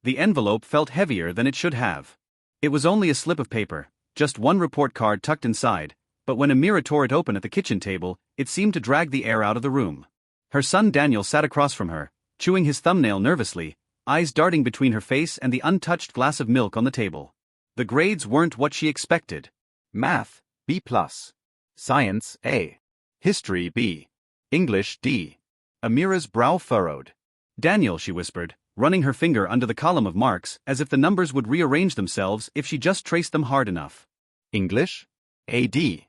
The envelope felt heavier than it should have. It was only a slip of paper, just one report card tucked inside, but when Amira tore it open at the kitchen table, it seemed to drag the air out of the room. Her son Daniel sat across from her, chewing his thumbnail nervously, eyes darting between her face and the untouched glass of milk on the table. The grades weren't what she expected. Math, B+. Science, A. History, B. English, D. Amira's brow furrowed. Daniel, she whispered, running her finger under the column of marks as if the numbers would rearrange themselves if she just traced them hard enough. English, AD.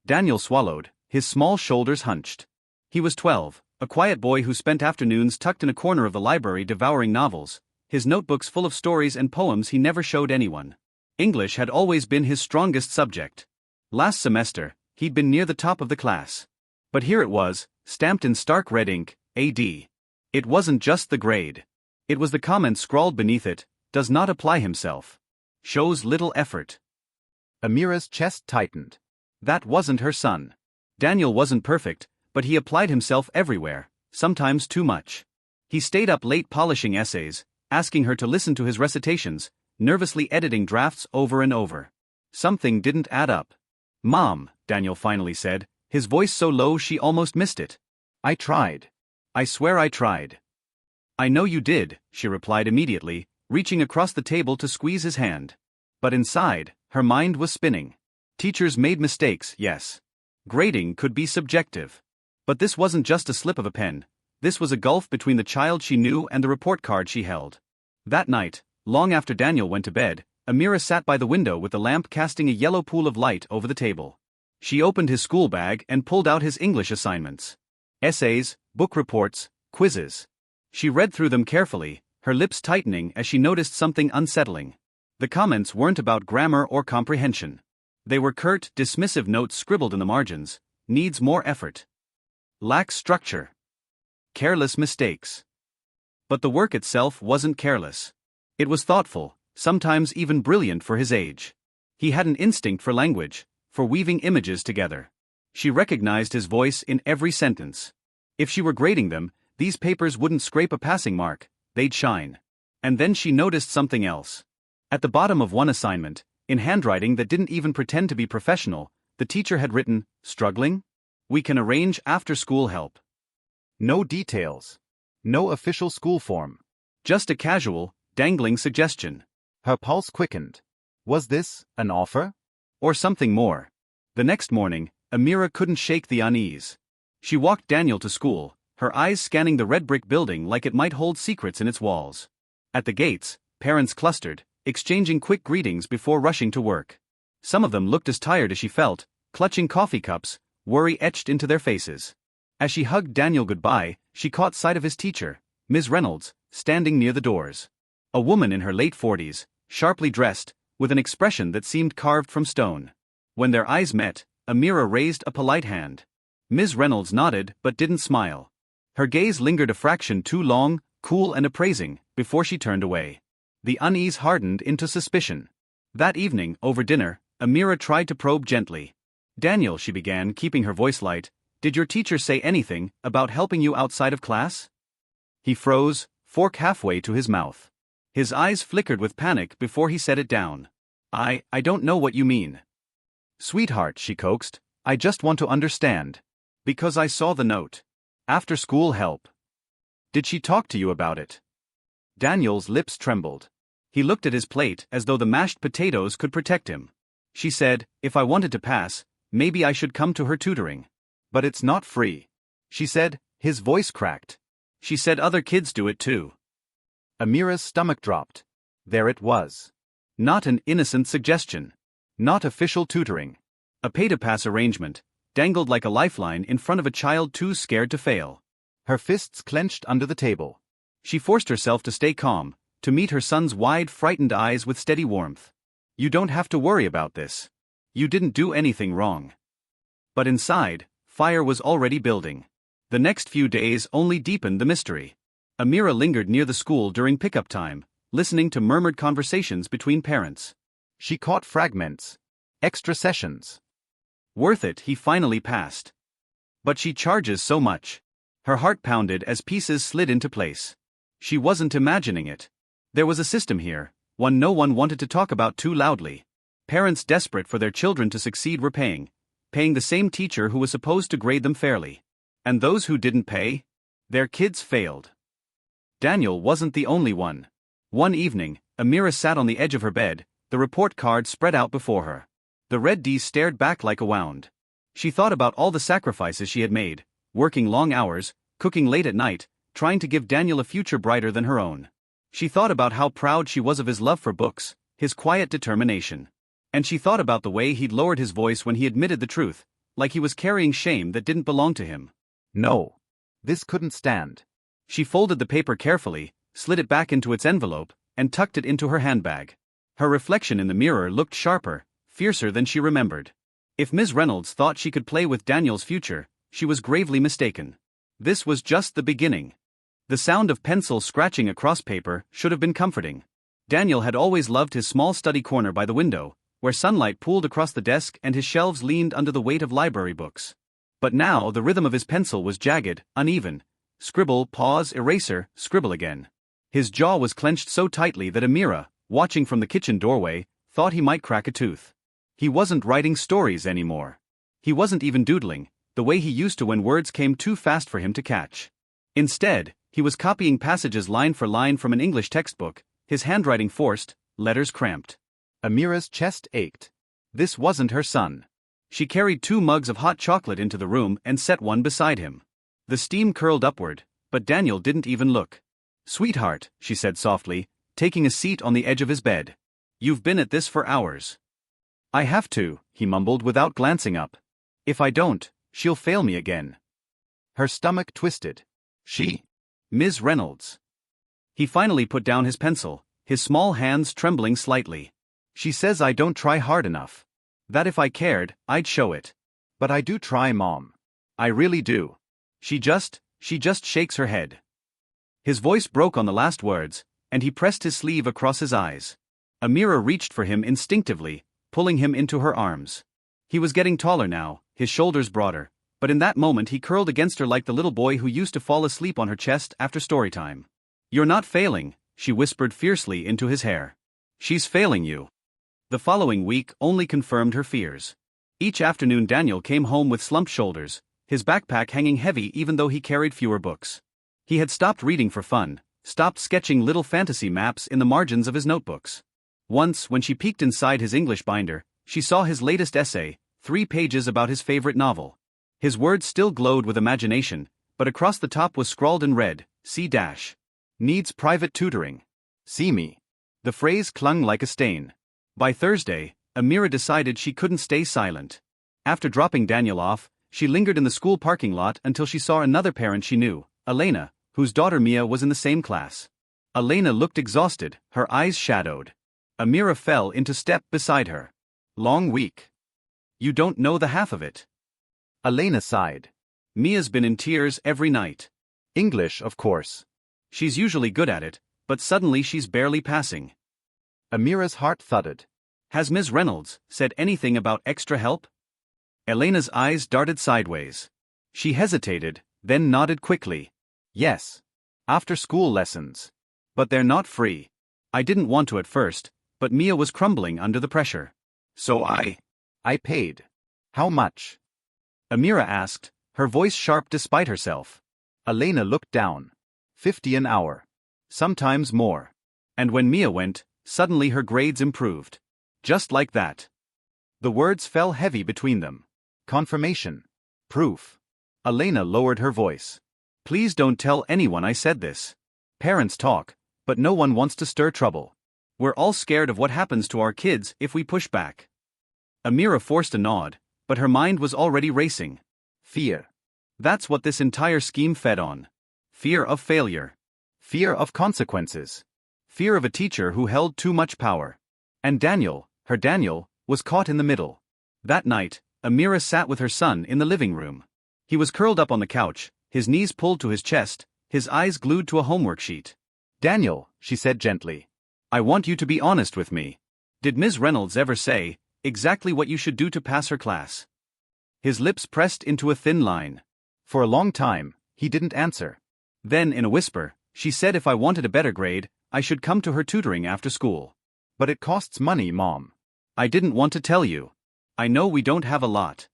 Daniel swallowed, his small shoulders hunched. He was 12, a quiet boy who spent afternoons tucked in a corner of the library devouring novels, his notebooks full of stories and poems he never showed anyone. English had always been his strongest subject. Last semester, he'd been near the top of the class. But here it was, stamped in stark red ink, AD. It wasn't just the grade. It was the comment scrawled beneath it, does not apply himself. Shows little effort. Amira's chest tightened. That wasn't her son. Daniel wasn't perfect, but he applied himself everywhere, sometimes too much. He stayed up late polishing essays, asking her to listen to his recitations, nervously editing drafts over and over. Something didn't add up. "Mom," Daniel finally said, his voice so low she almost missed it. "I tried. I swear I tried." "I know you did," she replied immediately, reaching across the table to squeeze his hand. But inside, her mind was spinning. Teachers made mistakes, yes. Grading could be subjective. But this wasn't just a slip of a pen. This was a gulf between the child she knew and the report card she held. That night, long after Daniel went to bed, Amira sat by the window with the lamp casting a yellow pool of light over the table. She opened his school bag and pulled out his English assignments. Essays, book reports, quizzes. She read through them carefully, her lips tightening as she noticed something unsettling. The comments weren't about grammar or comprehension. They were curt, dismissive notes scribbled in the margins. Needs more effort. Lacks structure. Careless mistakes. But the work itself wasn't careless. It was thoughtful, sometimes even brilliant for his age. He had an instinct for language, for weaving images together. She recognized his voice in every sentence. If she were grading them, these papers wouldn't scrape a passing mark, they'd shine. And then she noticed something else. At the bottom of one assignment, in handwriting that didn't even pretend to be professional, the teacher had written, "Struggling? We can arrange after-school help." No details. No official school form. Just a casual, dangling suggestion. Her pulse quickened. Was this an offer? Or something more? The next morning, Amira couldn't shake the unease. She walked Daniel to school, her eyes scanning the red brick building like it might hold secrets in its walls. At the gates, parents clustered, exchanging quick greetings before rushing to work. Some of them looked as tired as she felt, clutching coffee cups, worry etched into their faces. As she hugged Daniel goodbye, she caught sight of his teacher, Ms. Reynolds, standing near the doors. A woman in her late 40s, sharply dressed, with an expression that seemed carved from stone. When their eyes met, Amira raised a polite hand. Ms. Reynolds nodded but didn't smile. Her gaze lingered a fraction too long, cool and appraising, before she turned away. The unease hardened into suspicion. That evening, over dinner, Amira tried to probe gently. "Daniel," she began, keeping her voice light, "did your teacher say anything about helping you outside of class?" He froze, fork halfway to his mouth. His eyes flickered with panic before he set it down. I don't know what you mean." "Sweetheart," she coaxed, "I just want to understand. Because I saw the note. After school help. Did she talk to you about it?" Daniel's lips trembled. He looked at his plate as though the mashed potatoes could protect him. "She said, if I wanted to pass, maybe I should come to her tutoring. But it's not free. She said," his voice cracked. "She said other kids do it too." Amira's stomach dropped. There it was. Not an innocent suggestion. Not official tutoring. A pay-to-pass arrangement, dangled like a lifeline in front of a child too scared to fail. Her fists clenched under the table. She forced herself to stay calm, to meet her son's wide, frightened eyes with steady warmth. "You don't have to worry about this. You didn't do anything wrong." But inside, fire was already building. The next few days only deepened the mystery. Amira lingered near the school during pickup time, listening to murmured conversations between parents. She caught fragments. Extra sessions. Worth it, he finally passed. But she charges so much. Her heart pounded as pieces slid into place. She wasn't imagining it. There was a system here, one no one wanted to talk about too loudly. Parents desperate for their children to succeed were paying the same teacher who was supposed to grade them fairly. And those who didn't pay? Their kids failed. Daniel wasn't the only one. One evening, Amira sat on the edge of her bed, the report card spread out before her. The red D stared back like a wound. She thought about all the sacrifices she had made, working long hours, cooking late at night, trying to give Daniel a future brighter than her own. She thought about how proud she was of his love for books, his quiet determination. And she thought about the way he'd lowered his voice when he admitted the truth, like he was carrying shame that didn't belong to him. No. This couldn't stand. She folded the paper carefully, slid it back into its envelope, and tucked it into her handbag. Her reflection in the mirror looked sharper, fiercer than she remembered. If Ms. Reynolds thought she could play with Daniel's future, she was gravely mistaken. This was just the beginning. The sound of pencil scratching across paper should have been comforting. Daniel had always loved his small study corner by the window, where sunlight pooled across the desk and his shelves leaned under the weight of library books. But now the rhythm of his pencil was jagged, uneven. Scribble, pause, eraser, scribble again. His jaw was clenched so tightly that Amira, watching from the kitchen doorway, thought he might crack a tooth. He wasn't writing stories anymore. He wasn't even doodling, the way he used to when words came too fast for him to catch. Instead, he was copying passages line for line from an English textbook, his handwriting forced, letters cramped. Amira's chest ached. This wasn't her son. She carried 2 mugs of hot chocolate into the room and set one beside him. The steam curled upward, but Daniel didn't even look. "Sweetheart," she said softly, taking a seat on the edge of his bed. "You've been at this for hours." "I have to," he mumbled without glancing up. "If I don't, she'll fail me again." Her stomach twisted. She? Ms. Reynolds. He finally put down his pencil, his small hands trembling slightly. "She says I don't try hard enough. That if I cared, I'd show it. But I do try, Mom. I really do." She just shakes her head. His voice broke on the last words, and he pressed his sleeve across his eyes. Amira reached for him instinctively, pulling him into her arms. He was getting taller now, his shoulders broader, but in that moment he curled against her like the little boy who used to fall asleep on her chest after story time. "You're not failing," she whispered fiercely into his hair. "She's failing you." The following week only confirmed her fears. Each afternoon Daniel came home with slumped shoulders, his backpack hanging heavy even though he carried fewer books. He had stopped reading for fun, stopped sketching little fantasy maps in the margins of his notebooks. Once, when she peeked inside his English binder, she saw his latest essay, 3 pages about his favorite novel. His words still glowed with imagination, but across the top was scrawled in red, C-. "Needs private tutoring. See me." The phrase clung like a stain. By Thursday, Amira decided she couldn't stay silent. After dropping Daniel off, she lingered in the school parking lot until she saw another parent she knew, Elena, whose daughter Mia was in the same class. Elena looked exhausted, her eyes shadowed. Amira fell into step beside her. "Long week. You don't know the half of it." Elena sighed. "Mia's been in tears every night. English, of course. She's usually good at it, but suddenly she's barely passing." Amira's heart thudded. "Has Ms. Reynolds said anything about extra help?" Elena's eyes darted sideways. She hesitated, then nodded quickly. "Yes. After-school lessons. But they're not free. I didn't want to at first, but Mia was crumbling under the pressure. So I paid." "How much?" Amira asked, her voice sharp despite herself. Elena looked down. 50 an hour. Sometimes more. And when Mia went, suddenly her grades improved. Just like that. The words fell heavy between them. Confirmation. Proof. Elena lowered her voice. "Please don't tell anyone I said this. Parents talk, but no one wants to stir trouble. We're all scared of what happens to our kids if we push back." Amira forced a nod, but her mind was already racing. Fear. That's what this entire scheme fed on. Fear of failure. Fear of consequences. Fear of a teacher who held too much power. And Daniel, her Daniel, was caught in the middle. That night, Amira sat with her son in the living room. He was curled up on the couch, his knees pulled to his chest, his eyes glued to a homework sheet. "Daniel," she said gently, "I want you to be honest with me. Did Ms. Reynolds ever say exactly what you should do to pass her class?" His lips pressed into a thin line. For a long time, he didn't answer. Then, in a whisper, she said if I wanted a better grade, I should come to her tutoring after school. But it costs money, Mom. I didn't want to tell you. I know we don't have a lot.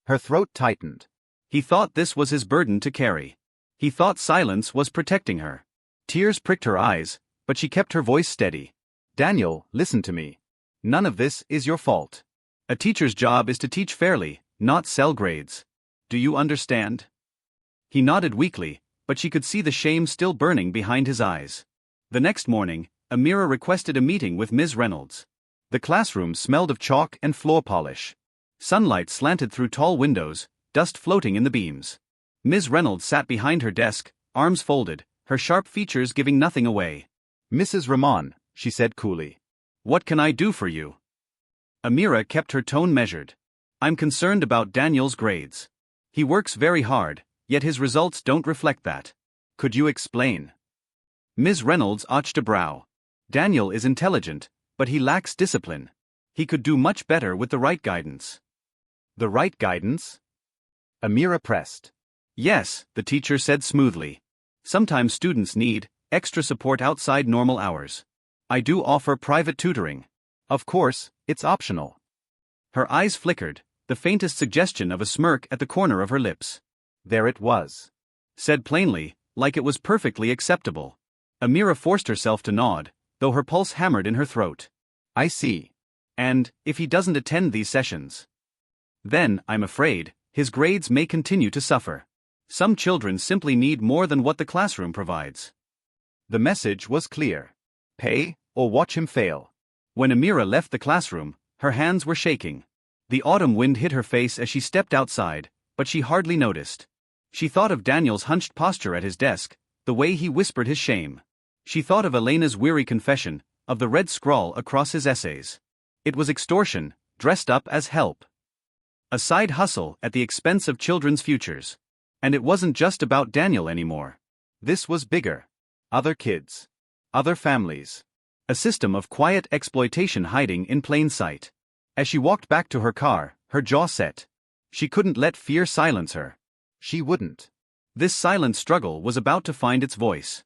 Her throat tightened. He thought this was his burden to carry. He thought silence was protecting her. Tears pricked her eyes, but she kept her voice steady. Daniel, listen to me. None of this is your fault. A teacher's job is to teach fairly, not sell grades. Do you understand? He nodded weakly, but she could see the shame still burning behind his eyes. The next morning, Amira requested a meeting with Ms. Reynolds. The classroom smelled of chalk and floor polish. Sunlight slanted through tall windows, dust floating in the beams. Ms. Reynolds sat behind her desk, arms folded, her sharp features giving nothing away. Mrs. Rahman, she said coolly. What can I do for you? Amira kept her tone measured. I'm concerned about Daniel's grades. He works very hard, yet his results don't reflect that. Could you explain? Ms. Reynolds arched a brow. Daniel is intelligent, but he lacks discipline. He could do much better with the right guidance. The right guidance? Amira pressed. Yes, the teacher said smoothly. Sometimes students need extra support outside normal hours. I do offer private tutoring. Of course, it's optional. Her eyes flickered, the faintest suggestion of a smirk at the corner of her lips. There it was. Said plainly, like it was perfectly acceptable. Amira forced herself to nod, though her pulse hammered in her throat. I see. And, if he doesn't attend these sessions, then, I'm afraid, his grades may continue to suffer. Some children simply need more than what the classroom provides. The message was clear. Pay, or watch him fail. When Amira left the classroom, her hands were shaking. The autumn wind hit her face as she stepped outside, but she hardly noticed. She thought of Daniel's hunched posture at his desk, the way he whispered his shame. She thought of Elena's weary confession, of the red scrawl across his essays. It was extortion, dressed up as help. A side hustle at the expense of children's futures. And it wasn't just about Daniel anymore. This was bigger. Other kids. Other families. A system of quiet exploitation hiding in plain sight. As she walked back to her car, her jaw set. She couldn't let fear silence her. She wouldn't. This silent struggle was about to find its voice.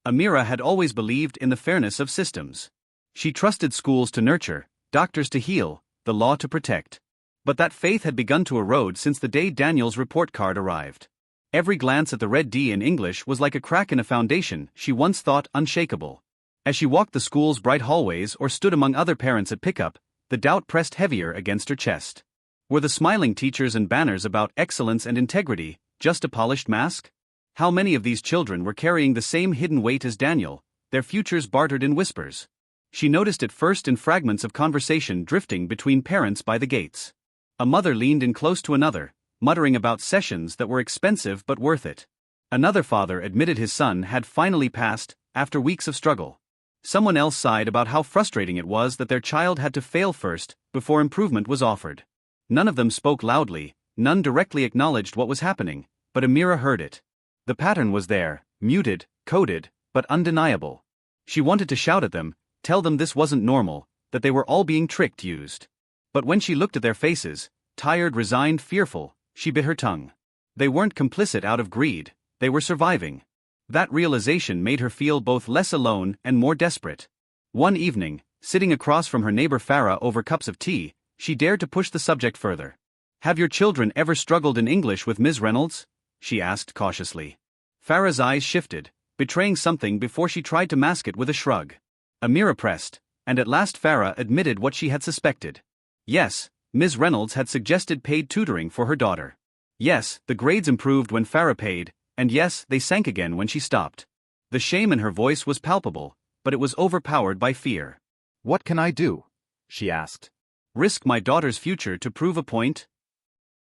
Amira had always believed in the fairness of systems. She trusted schools to nurture, doctors to heal, the law to protect. But that faith had begun to erode since the day Daniel's report card arrived. Every glance at the red D in English was like a crack in a foundation she once thought unshakable. As she walked the school's bright hallways or stood among other parents at pickup, the doubt pressed heavier against her chest. Were the smiling teachers and banners about excellence and integrity just a polished mask? How many of these children were carrying the same hidden weight as Daniel, their futures bartered in whispers? She noticed it first in fragments of conversation drifting between parents by the gates. A mother leaned in close to another, muttering about sessions that were expensive but worth it. Another father admitted his son had finally passed, after weeks of struggle. Someone else sighed about how frustrating it was that their child had to fail first, before improvement was offered. None of them spoke loudly, none directly acknowledged what was happening, but Amira heard it. The pattern was there, muted, coded, but undeniable. She wanted to shout at them, tell them this wasn't normal, that they were all being tricked, used. But when she looked at their faces, tired, resigned, fearful, she bit her tongue. They weren't complicit out of greed, they were surviving. That realization made her feel both less alone and more desperate. One evening, sitting across from her neighbor Farah over cups of tea, she dared to push the subject further. Have your children ever struggled in English with Ms. Reynolds? She asked cautiously. Farah's eyes shifted, betraying something before she tried to mask it with a shrug. Amira pressed, and at last Farah admitted what she had suspected. Yes, Ms. Reynolds had suggested paid tutoring for her daughter. Yes, the grades improved when Farah paid, and yes, they sank again when she stopped. The shame in her voice was palpable, but it was overpowered by fear. What can I do? She asked. Risk my daughter's future to prove a point?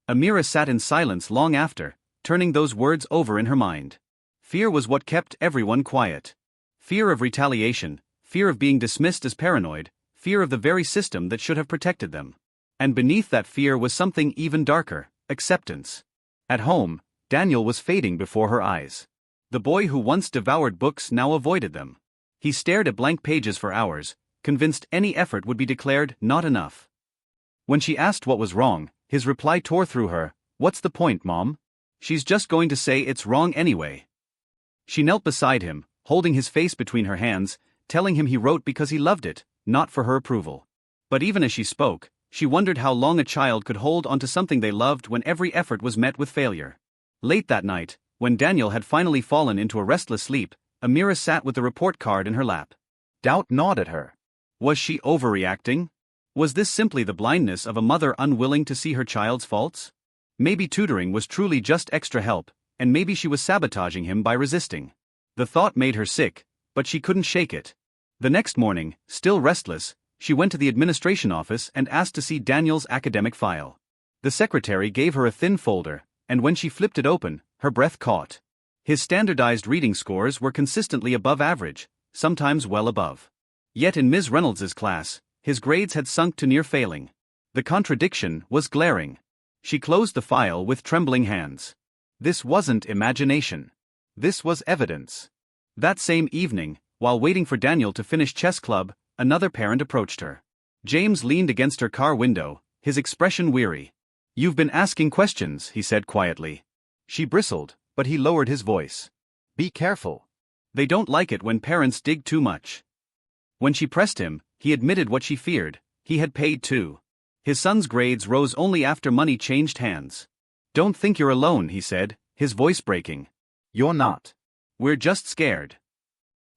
Amira sat in silence long after, turning those words over in her mind. Fear was what kept everyone quiet. Fear of retaliation, fear of being dismissed as paranoid, fear of the very system that should have protected them. And beneath that fear was something even darker, acceptance. At home, Daniel was fading before her eyes. The boy who once devoured books now avoided them. He stared at blank pages for hours, convinced any effort would be declared not enough. When she asked what was wrong, his reply tore through her. What's the point, Mom? She's just going to say it's wrong anyway. She knelt beside him, holding his face between her hands, telling him he wrote because he loved it, not for her approval. But even as she spoke, she wondered how long a child could hold onto something they loved when every effort was met with failure. Late that night, when Daniel had finally fallen into a restless sleep, Amira sat with the report card in her lap. Doubt gnawed at her. Was she overreacting? Was this simply the blindness of a mother unwilling to see her child's faults? Maybe tutoring was truly just extra help, and maybe she was sabotaging him by resisting. The thought made her sick, but she couldn't shake it. The next morning, still restless, she went to the administration office and asked to see Daniel's academic file. The secretary gave her a thin folder, and when she flipped it open, her breath caught. His standardized reading scores were consistently above average, sometimes well above. Yet in Ms. Reynolds's class, his grades had sunk to near failing. The contradiction was glaring. She closed the file with trembling hands. This wasn't imagination. This was evidence. That same evening, while waiting for Daniel to finish chess club, another parent approached her. James leaned against her car window, his expression weary. "You've been asking questions," he said quietly. She bristled, but he lowered his voice. Be careful. They don't like it when parents dig too much. When she pressed him, he admitted what she feared: he had paid too. His son's grades rose only after money changed hands. "Don't think you're alone," he said, his voice breaking. You're not. "We're just scared."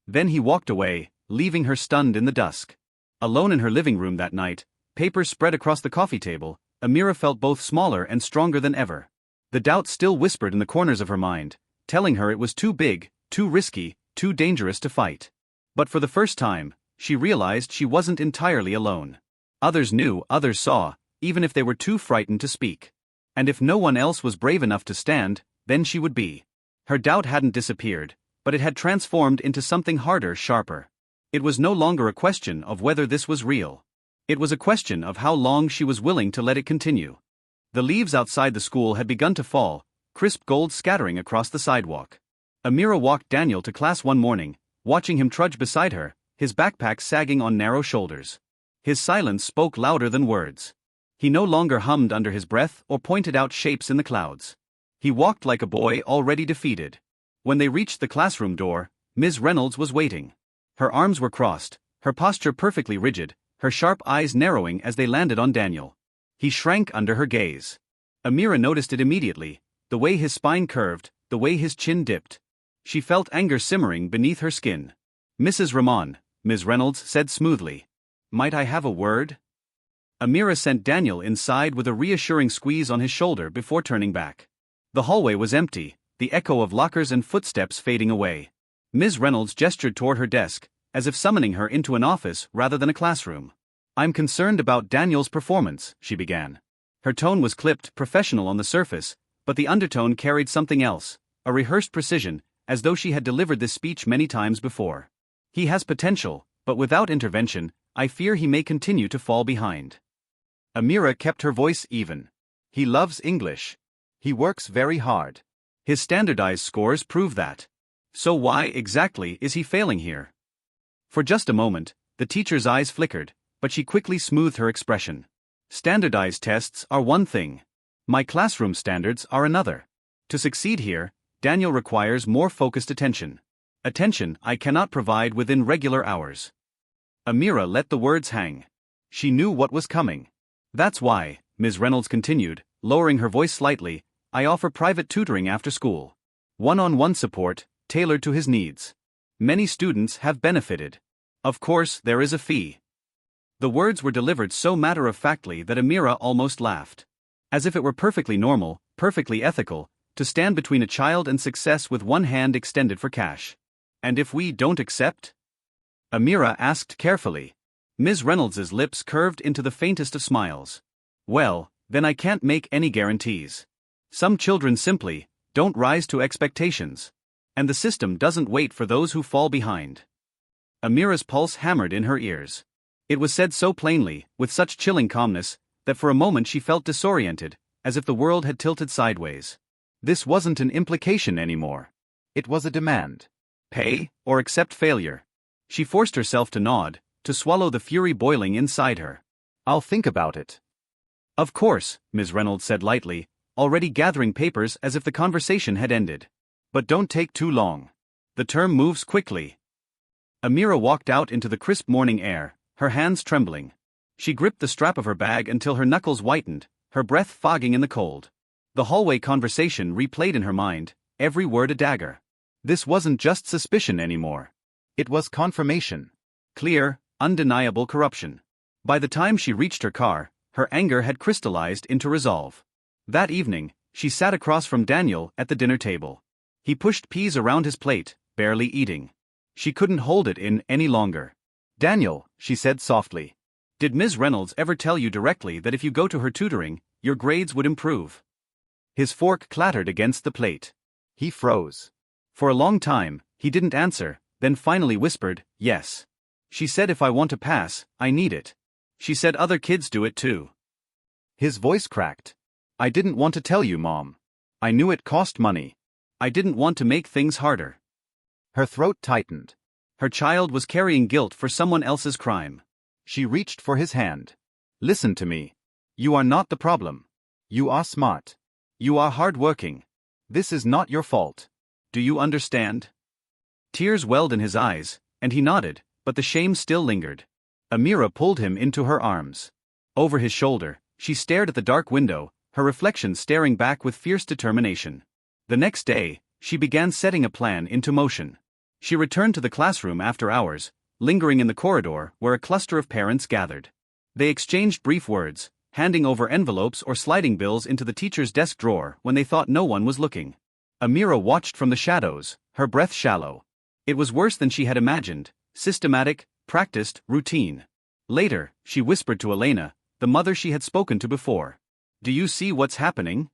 Then he walked away, leaving her stunned in the dusk. Alone in her living room that night, papers spread across the coffee table, Amira felt both smaller and stronger than ever. The doubt still whispered in the corners of her mind, telling her it was too big, too risky, too dangerous to fight. But for the first time, she realized she wasn't entirely alone. Others knew, others saw, even if they were too frightened to speak. And if no one else was brave enough to stand, then she would be. Her doubt hadn't disappeared, but it had transformed into something harder, sharper. It was no longer a question of whether this was real. It was a question of how long she was willing to let it continue. The leaves outside the school had begun to fall, crisp gold scattering across the sidewalk. Amira walked Daniel to class one morning, watching him trudge beside her, his backpack sagging on narrow shoulders. His silence spoke louder than words. He no longer hummed under his breath or pointed out shapes in the clouds. He walked like a boy already defeated. When they reached the classroom door, Ms. Reynolds was waiting. Her arms were crossed, her posture perfectly rigid, her sharp eyes narrowing as they landed on Daniel. He shrank under her gaze. Amira noticed it immediately, the way his spine curved, the way his chin dipped. She felt anger simmering beneath her skin. "Mrs. Rahman," Ms. Reynolds said smoothly. "Might I have a word?" Amira sent Daniel inside with a reassuring squeeze on his shoulder before turning back. The hallway was empty, the echo of lockers and footsteps fading away. Ms. Reynolds gestured toward her desk, as if summoning her into an office rather than a classroom. "I'm concerned about Daniel's performance," she began. Her tone was clipped, professional on the surface, but the undertone carried something else, a rehearsed precision, as though she had delivered this speech many times before. "He has potential, but without intervention, I fear he may continue to fall behind." Amira kept her voice even. "He loves English. He works very hard. His standardized scores prove that. So why exactly is he failing here?" For just a moment, the teacher's eyes flickered, but she quickly smoothed her expression. "Standardized tests are one thing. My classroom standards are another. To succeed here, Daniel requires more focused attention. Attention I cannot provide within regular hours." Amira let the words hang. She knew what was coming. "That's why," Ms. Reynolds continued, lowering her voice slightly, "I offer private tutoring after school. One-on-one support, tailored to his needs. Many students have benefited. Of course, there is a fee." The words were delivered so matter-of-factly that Amira almost laughed. As if it were perfectly normal, perfectly ethical, to stand between a child and success with one hand extended for cash. "And if we don't accept?" Amira asked carefully. Ms. Reynolds's lips curved into the faintest of smiles. "Well, then I can't make any guarantees. Some children simply don't rise to expectations. And the system doesn't wait for those who fall behind." Amira's pulse hammered in her ears. It was said so plainly, with such chilling calmness, that for a moment she felt disoriented, as if the world had tilted sideways. This wasn't an implication anymore. It was a demand. Pay, or accept failure. She forced herself to nod, to swallow the fury boiling inside her. "I'll think about it." "Of course," Ms. Reynolds said lightly, already gathering papers as if the conversation had ended. "But don't take too long. The term moves quickly." Amira walked out into the crisp morning air, her hands trembling. She gripped the strap of her bag until her knuckles whitened, her breath fogging in the cold. The hallway conversation replayed in her mind, every word a dagger. This wasn't just suspicion anymore. It was confirmation. Clear, undeniable corruption. By the time she reached her car, her anger had crystallized into resolve. That evening, she sat across from Daniel at the dinner table. He pushed peas around his plate, barely eating. She couldn't hold it in any longer. "Daniel," she said softly. "Did Ms. Reynolds ever tell you directly that if you go to her tutoring, your grades would improve?" His fork clattered against the plate. He froze. For a long time, he didn't answer, then finally whispered, "Yes. She said if I want to pass, I need it. She said other kids do it too." His voice cracked. "I didn't want to tell you, Mom. I knew it cost money. I didn't want to make things harder." Her throat tightened. Her child was carrying guilt for someone else's crime. She reached for his hand. "Listen to me. You are not the problem. You are smart. You are hardworking. This is not your fault. Do you understand?" Tears welled in his eyes, and he nodded, but the shame still lingered. Amira pulled him into her arms. Over his shoulder, she stared at the dark window, her reflection staring back with fierce determination. The next day, she began setting a plan into motion. She returned to the classroom after hours, lingering in the corridor where a cluster of parents gathered. They exchanged brief words, handing over envelopes or sliding bills into the teacher's desk drawer when they thought no one was looking. Amira watched from the shadows, her breath shallow. It was worse than she had imagined, systematic, practiced, routine. Later, she whispered to Elena, the mother she had spoken to before. "Do you see what's happening?"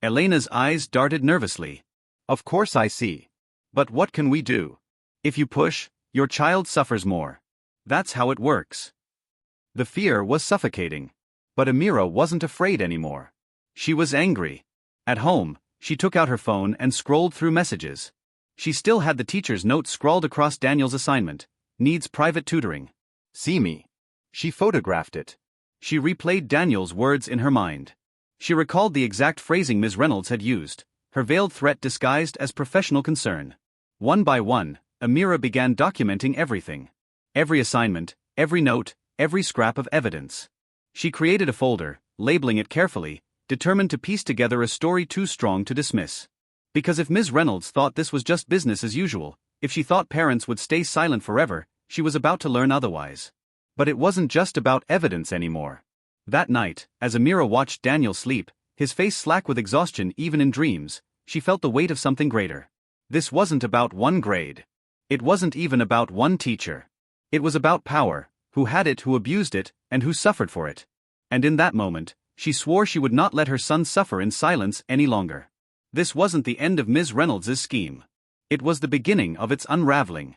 Elena's eyes darted nervously. "Of course I see. But what can we do? If you push, your child suffers more. That's how it works." The fear was suffocating. But Amira wasn't afraid anymore. She was angry. At home, she took out her phone and scrolled through messages. She still had the teacher's notes scrawled across Daniel's assignment, "Needs private tutoring." "See me." She photographed it. She replayed Daniel's words in her mind. She recalled the exact phrasing Ms. Reynolds had used, her veiled threat disguised as professional concern. One by one, Amira began documenting everything. Every assignment, every note, every scrap of evidence. She created a folder, labeling it carefully, determined to piece together a story too strong to dismiss. Because if Ms. Reynolds thought this was just business as usual, if she thought parents would stay silent forever, she was about to learn otherwise. But it wasn't just about evidence anymore. That night, as Amira watched Daniel sleep, his face slack with exhaustion even in dreams, she felt the weight of something greater. This wasn't about one grade. It wasn't even about one teacher. It was about power, who had it, who abused it, and who suffered for it. And in that moment, she swore she would not let her son suffer in silence any longer. This wasn't the end of Ms. Reynolds' scheme. It was the beginning of its unraveling.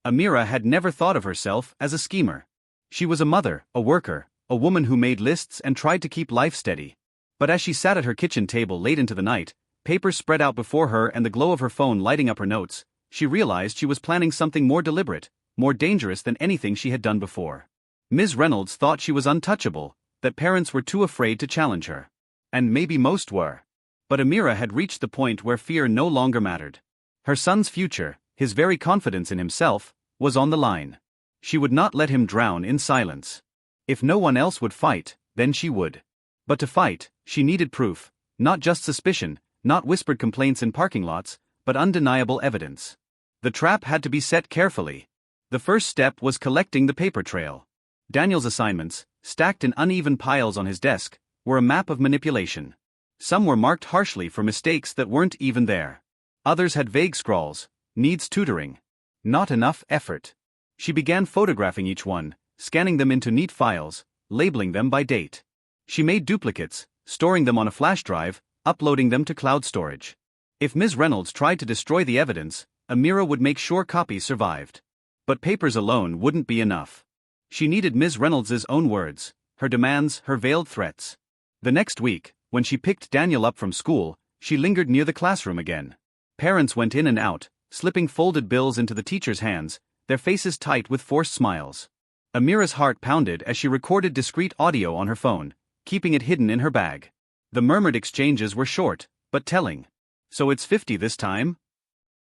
Amira had never thought of herself as a schemer. She was a mother, a worker, a woman who made lists and tried to keep life steady. But as she sat at her kitchen table late into the night, papers spread out before her and the glow of her phone lighting up her notes, she realized she was planning something more deliberate, more dangerous than anything she had done before. Ms. Reynolds thought she was untouchable, that parents were too afraid to challenge her. And maybe most were. But Amira had reached the point where fear no longer mattered. Her son's future, his very confidence in himself, was on the line. She would not let him drown in silence. If no one else would fight, then she would. But to fight, she needed proof, not just suspicion, not whispered complaints in parking lots, but undeniable evidence. The trap had to be set carefully. The first step was collecting the paper trail. Daniel's assignments, stacked in uneven piles on his desk, were a map of manipulation. Some were marked harshly for mistakes that weren't even there. Others had vague scrawls, "Needs tutoring." Not enough effort. She began photographing each one, scanning them into neat files, labeling them by date. She made duplicates, storing them on a flash drive, uploading them to cloud storage. If Ms. Reynolds tried to destroy the evidence, Amira would make sure copies survived. But papers alone wouldn't be enough. She needed Ms. Reynolds' own words, her demands, her veiled threats. The next week, when she picked Daniel up from school, she lingered near the classroom again. Parents went in and out, slipping folded bills into the teacher's hands, their faces tight with forced smiles. Amira's heart pounded as she recorded discreet audio on her phone, keeping it hidden in her bag. The murmured exchanges were short, but telling. "So it's 50 this time?"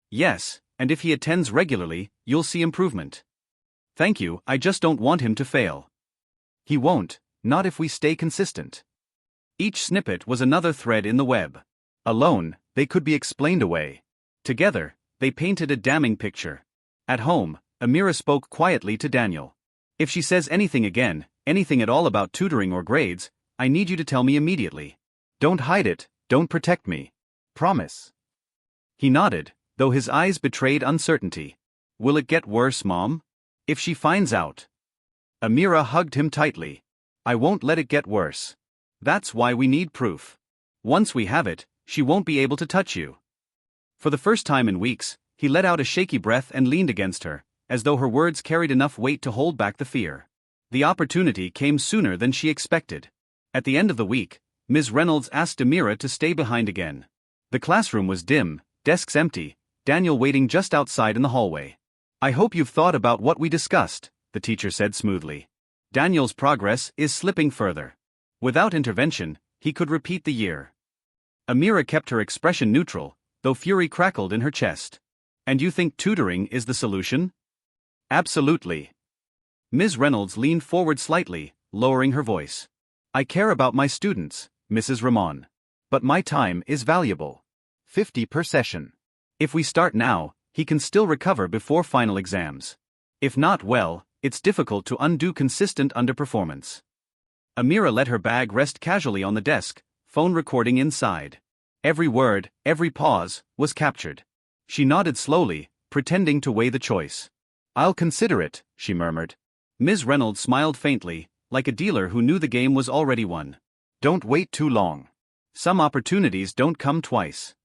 "Yes, and if he attends regularly, you'll see improvement. Thank you, I just don't want him to fail. He won't, not if we stay consistent. Each snippet was another thread in the web. Alone, they could be explained away. Together, they painted a damning picture. At home, Amira spoke quietly to Daniel. If she says anything again, anything at all about tutoring or grades, I need you to tell me immediately. Don't hide it, don't protect me. Promise. He nodded, though his eyes betrayed uncertainty. Will it get worse, Mom? If she finds out? Amira hugged him tightly. I won't let it get worse. That's why we need proof. Once we have it, she won't be able to touch you. For the first time in weeks, he let out a shaky breath and leaned against her, as though her words carried enough weight to hold back the fear. The opportunity came sooner than she expected. At the end of the week, Ms. Reynolds asked Amira to stay behind again. The classroom was dim, desks empty, Daniel waiting just outside in the hallway. I hope you've thought about what we discussed, the teacher said smoothly. Daniel's progress is slipping further. Without intervention, he could repeat the year. Amira kept her expression neutral, though fury crackled in her chest. And you think tutoring is the solution? Absolutely. Ms. Reynolds leaned forward slightly, lowering her voice. I care about my students, Mrs. Ramon. But my time is valuable. 50 per session. If we start now, he can still recover before final exams. If not, well, it's difficult to undo consistent underperformance. Amira let her bag rest casually on the desk, phone recording inside. Every word, every pause, was captured. She nodded slowly, pretending to weigh the choice. I'll consider it, she murmured. Ms. Reynolds smiled faintly, like a dealer who knew the game was already won. Don't wait too long. Some opportunities don't come twice.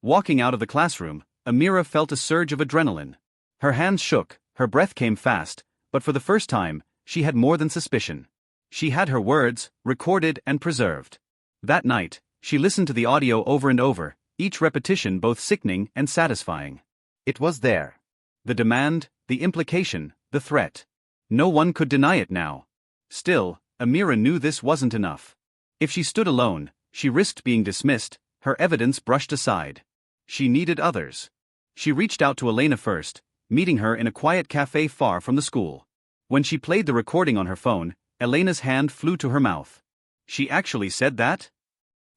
Walking out of the classroom, Amira felt a surge of adrenaline. Her hands shook, her breath came fast, but for the first time, she had more than suspicion. She had her words, recorded and preserved. That night, she listened to the audio over and over, each repetition both sickening and satisfying. It was there. The demand, the implication, the threat. No one could deny it now. Still, Amira knew this wasn't enough. If she stood alone, she risked being dismissed, her evidence brushed aside. She needed others. She reached out to Elena first, meeting her in a quiet cafe far from the school. When she played the recording on her phone, Elena's hand flew to her mouth. She actually said that?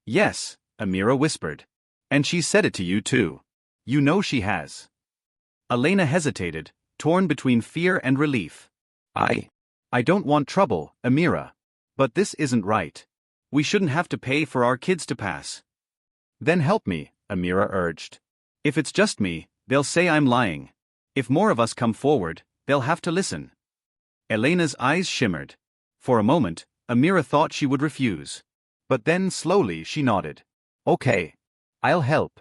Yes, Amira whispered. And she said it to you too. You know she has. Elena hesitated, torn between fear and relief. I don't want trouble, Amira. But this isn't right. We shouldn't have to pay for our kids to pass. Then help me, Amira urged. If it's just me, they'll say I'm lying. If more of us come forward, they'll have to listen. Elena's eyes shimmered. For a moment, Amira thought she would refuse. But then slowly she nodded. Okay. I'll help.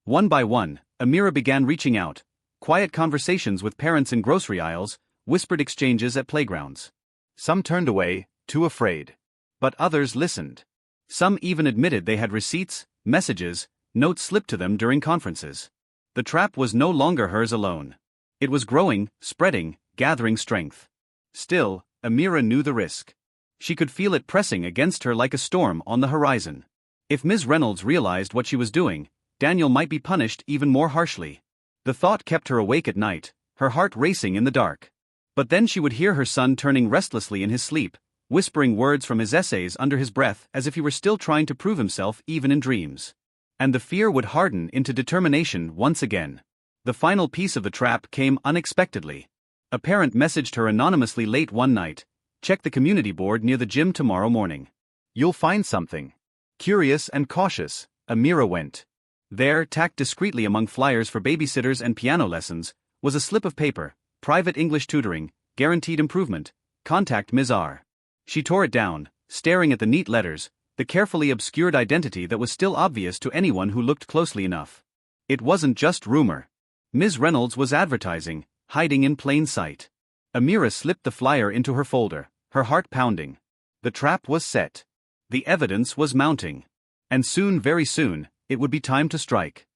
One by one, Amira began reaching out. Quiet conversations with parents in grocery aisles, whispered exchanges at playgrounds. Some turned away, too afraid. But others listened. Some even admitted they had receipts, messages, notes slipped to them during conferences. The trap was no longer hers alone. It was growing, spreading, gathering strength. Still, Amira knew the risk. She could feel it pressing against her like a storm on the horizon. If Ms. Reynolds realized what she was doing, Daniel might be punished even more harshly. The thought kept her awake at night, her heart racing in the dark. But then she would hear her son turning restlessly in his sleep, whispering words from his essays under his breath as if he were still trying to prove himself even in dreams. And the fear would harden into determination once again. The final piece of the trap came unexpectedly. A parent messaged her anonymously late one night, "Check the community board near the gym tomorrow morning. You'll find something." Curious and cautious, Amira went. There, tacked discreetly among flyers for babysitters and piano lessons, was a slip of paper, private English tutoring, guaranteed improvement, contact Ms. R. She tore it down, staring at the neat letters, the carefully obscured identity that was still obvious to anyone who looked closely enough. It wasn't just rumor. Ms. Reynolds was advertising, hiding in plain sight. Amira slipped the flyer into her folder, her heart pounding. The trap was set. The evidence was mounting. And soon, very soon, it would be time to strike.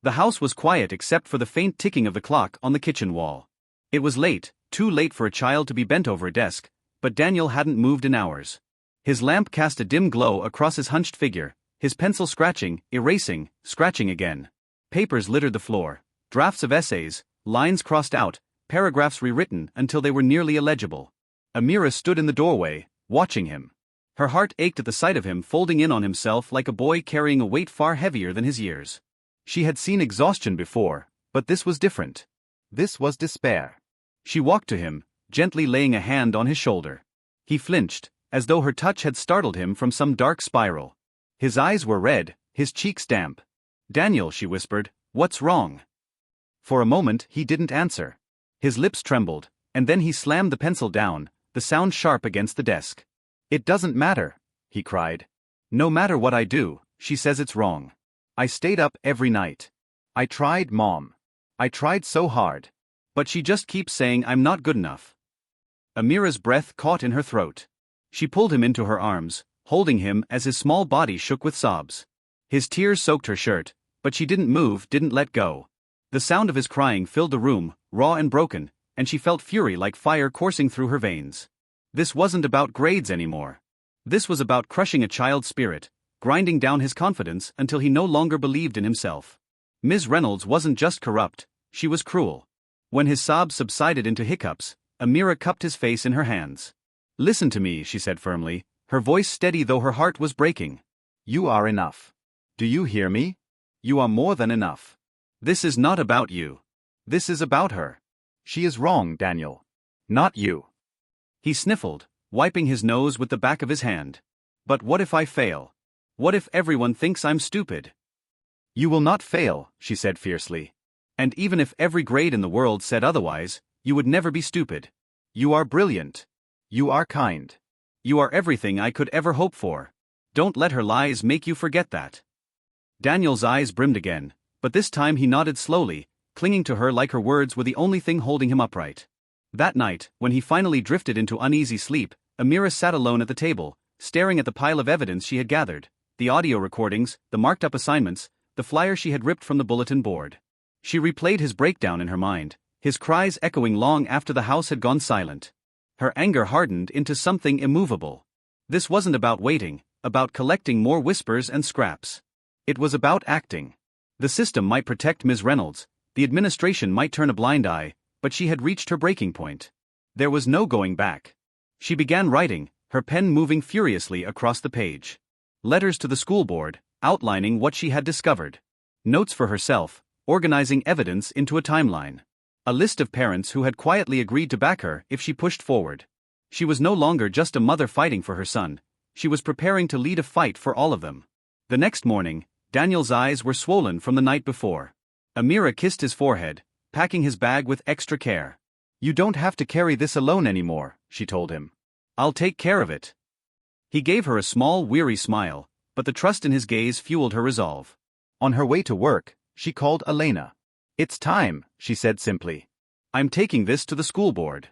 The house was quiet except for the faint ticking of the clock on the kitchen wall. It was late, too late for a child to be bent over a desk, but Daniel hadn't moved in hours. His lamp cast a dim glow across his hunched figure, his pencil scratching, erasing, scratching again. Papers littered the floor, Drafts of essays, lines crossed out, paragraphs rewritten until they were nearly illegible. Amira stood in the doorway, watching him. Her heart ached at the sight of him folding in on himself like a boy carrying a weight far heavier than his years. She had seen exhaustion before, but this was different. This was despair. She walked to him, gently laying a hand on his shoulder. He flinched, as though her touch had startled him from some dark spiral. His eyes were red, his cheeks damp. "Daniel," she whispered, "what's wrong?" For a moment he didn't answer. His lips trembled, and then he slammed the pencil down, the sound sharp against the desk. "It doesn't matter," he cried. "No matter what I do, she says it's wrong. I stayed up every night. I tried, Mom. I tried so hard. But she just keeps saying I'm not good enough." Amira's breath caught in her throat. She pulled him into her arms, holding him as his small body shook with sobs. His tears soaked her shirt, but she didn't move, didn't let go. The sound of his crying filled the room, raw and broken, and she felt fury like fire coursing through her veins. This wasn't about grades anymore. This was about crushing a child's spirit, grinding down his confidence until he no longer believed in himself. Ms. Reynolds wasn't just corrupt, she was cruel. When his sobs subsided into hiccups, Amira cupped his face in her hands. "Listen to me," she said firmly, her voice steady though her heart was breaking. "You are enough. Do you hear me? You are more than enough. This is not about you. This is about her. She is wrong, Daniel. Not you." He sniffled, wiping his nose with the back of his hand. "But what if I fail? What if everyone thinks I'm stupid?" "You will not fail," she said fiercely. "And even if every grade in the world said otherwise, you would never be stupid. You are brilliant. You are kind. You are everything I could ever hope for. Don't let her lies make you forget that." Daniel's eyes brimmed again, but this time he nodded slowly, clinging to her like her words were the only thing holding him upright. That night, when he finally drifted into uneasy sleep, Amira sat alone at the table, staring at the pile of evidence she had gathered, the audio recordings, the marked-up assignments, the flyer she had ripped from the bulletin board. She replayed his breakdown in her mind, his cries echoing long after the house had gone silent. Her anger hardened into something immovable. This wasn't about waiting, about collecting more whispers and scraps. It was about acting. The system might protect Ms. Reynolds, the administration might turn a blind eye, but she had reached her breaking point. There was no going back. She began writing, her pen moving furiously across the page. Letters to the school board, outlining what she had discovered. Notes for herself, organizing evidence into a timeline. A list of parents who had quietly agreed to back her if she pushed forward. She was no longer just a mother fighting for her son, she was preparing to lead a fight for all of them. The next morning, Daniel's eyes were swollen from the night before. Amira kissed his forehead, packing his bag with extra care. "You don't have to carry this alone anymore," she told him. "I'll take care of it." He gave her a small, weary smile, but the trust in his gaze fueled her resolve. On her way to work, she called Elena. "It's time," she said simply. "I'm taking this to the school board."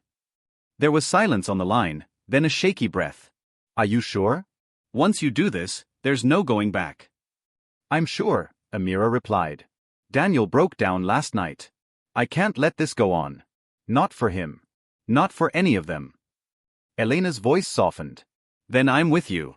There was silence on the line, then a shaky breath. "Are you sure?" "Once you do this, there's no going back." "I'm sure," Amira replied. "Daniel broke down last night. I can't let this go on. Not for him. Not for any of them." Elena's voice softened. "Then I'm with you."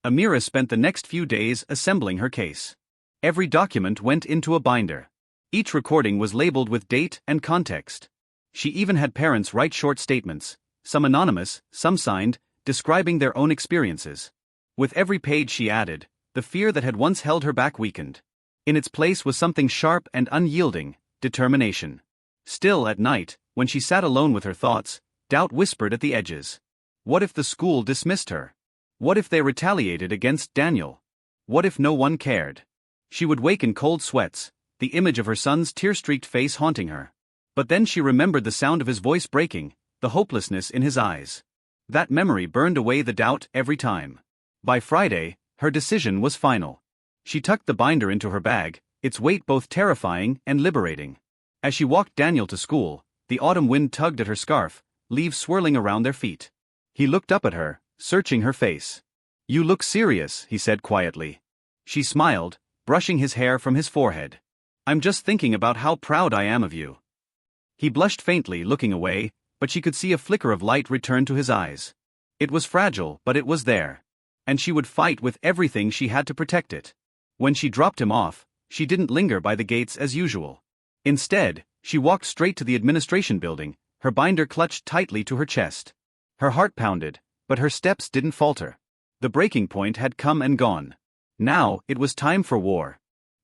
Amira spent the next few days assembling her case. Every document went into a binder. Each recording was labeled with date and context. She even had parents write short statements, some anonymous, some signed, describing their own experiences. With every page she added, the fear that had once held her back weakened. In its place was something sharp and unyielding, determination. Still at night, when she sat alone with her thoughts, doubt whispered at the edges. What if the school dismissed her? What if they retaliated against Daniel? What if no one cared? She would wake in cold sweats, the image of her son's tear-streaked face haunting her. But then she remembered the sound of his voice breaking, the hopelessness in his eyes. That memory burned away the doubt every time. By Friday, her decision was final. She tucked the binder into her bag, its weight both terrifying and liberating. As she walked Daniel to school, the autumn wind tugged at her scarf, leaves swirling around their feet. He looked up at her, searching her face. "You look serious," he said quietly. She smiled, brushing his hair from his forehead. "I'm just thinking about how proud I am of you." He blushed faintly, looking away, but she could see a flicker of light return to his eyes. It was fragile, but it was there. And she would fight with everything she had to protect it. When she dropped him off, she didn't linger by the gates as usual. Instead, she walked straight to the administration building, her binder clutched tightly to her chest. Her heart pounded, but her steps didn't falter. The breaking point had come and gone. Now, it was time for war.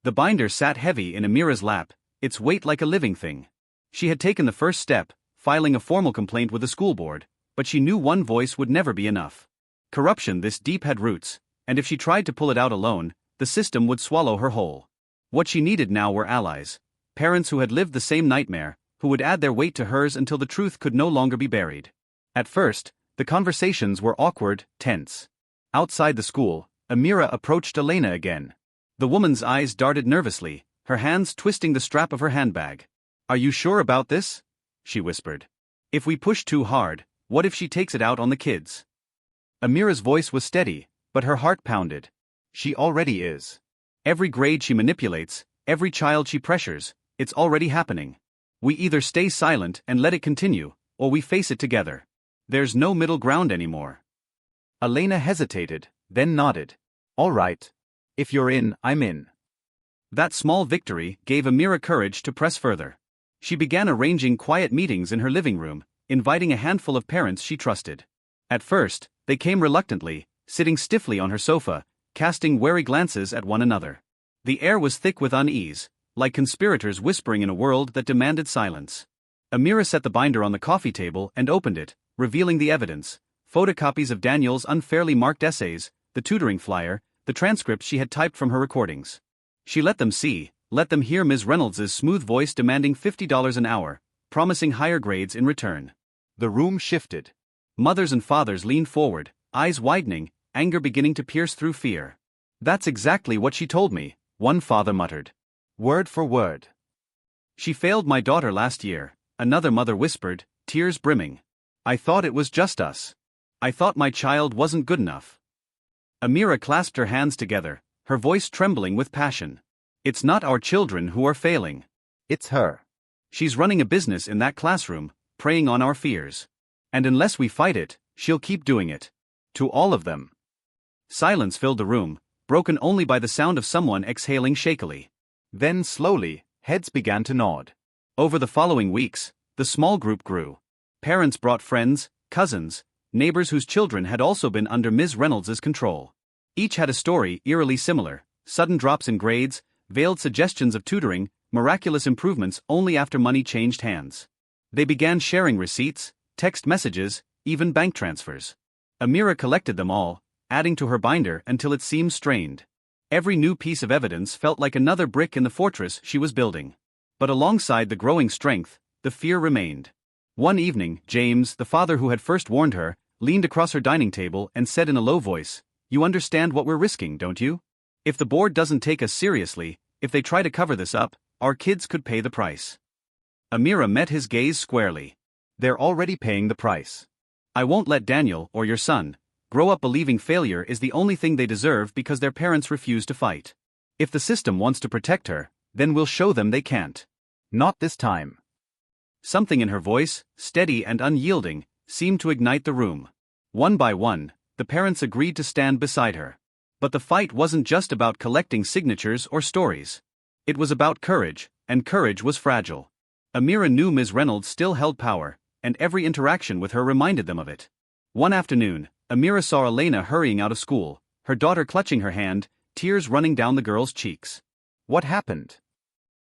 The binder sat heavy in Amira's lap, its weight like a living thing. She had taken the first step, filing a formal complaint with the school board, but she knew one voice would never be enough. Corruption this deep had roots, and if she tried to pull it out alone, the system would swallow her whole. What she needed now were allies, parents who had lived the same nightmare, who would add their weight to hers until the truth could no longer be buried. At first, the conversations were awkward, tense. Outside the school, Amira approached Elena again. The woman's eyes darted nervously, her hands twisting the strap of her handbag. "Are you sure about this?" she whispered. "If we push too hard, what if she takes it out on the kids?" Amira's voice was steady, but her heart pounded. "She already is. Every grade she manipulates, every child she pressures, it's already happening. We either stay silent and let it continue, or we face it together. There's no middle ground anymore." Elena hesitated, then nodded. "All right. If you're in, I'm in." That small victory gave Amira courage to press further. She began arranging quiet meetings in her living room, inviting a handful of parents she trusted. At first, they came reluctantly, sitting stiffly on her sofa, casting wary glances at one another. The air was thick with unease, like conspirators whispering in a world that demanded silence. Amira set the binder on the coffee table and opened it, revealing the evidence: photocopies of Daniel's unfairly marked essays, the tutoring flyer, the transcripts she had typed from her recordings. She let them see, let them hear Ms. Reynolds's smooth voice demanding $50 an hour, promising higher grades in return. The room shifted. Mothers and fathers leaned forward, eyes widening, anger beginning to pierce through fear. "That's exactly what she told me," one father muttered. "Word for word." "She failed my daughter last year," another mother whispered, tears brimming. "I thought it was just us. I thought my child wasn't good enough." Amira clasped her hands together, her voice trembling with passion. "It's not our children who are failing. It's her. She's running a business in that classroom, preying on our fears. And unless we fight it, she'll keep doing it. To all of them." Silence filled the room, broken only by the sound of someone exhaling shakily. Then slowly, heads began to nod. Over the following weeks, the small group grew. Parents brought friends, cousins, neighbors whose children had also been under Ms. Reynolds's control. Each had a story eerily similar: sudden drops in grades, veiled suggestions of tutoring, miraculous improvements only after money changed hands. They began sharing receipts, text messages, even bank transfers. Amira collected them all, adding to her binder until it seemed strained. Every new piece of evidence felt like another brick in the fortress she was building. But alongside the growing strength, the fear remained. One evening, James, the father who had first warned her, leaned across her dining table and said in a low voice, "You understand what we're risking, don't you? If the board doesn't take us seriously, if they try to cover this up, our kids could pay the price." Amira met his gaze squarely. "They're already paying the price. I won't let Daniel, or your son, grow up believing failure is the only thing they deserve because their parents refuse to fight. If the system wants to protect her, then we'll show them they can't. Not this time." Something in her voice, steady and unyielding, seemed to ignite the room. One by one, the parents agreed to stand beside her. But the fight wasn't just about collecting signatures or stories. It was about courage, and courage was fragile. Amira knew Ms. Reynolds still held power, and every interaction with her reminded them of it. One afternoon, Amira saw Elena hurrying out of school, her daughter clutching her hand, tears running down the girl's cheeks. "What happened?"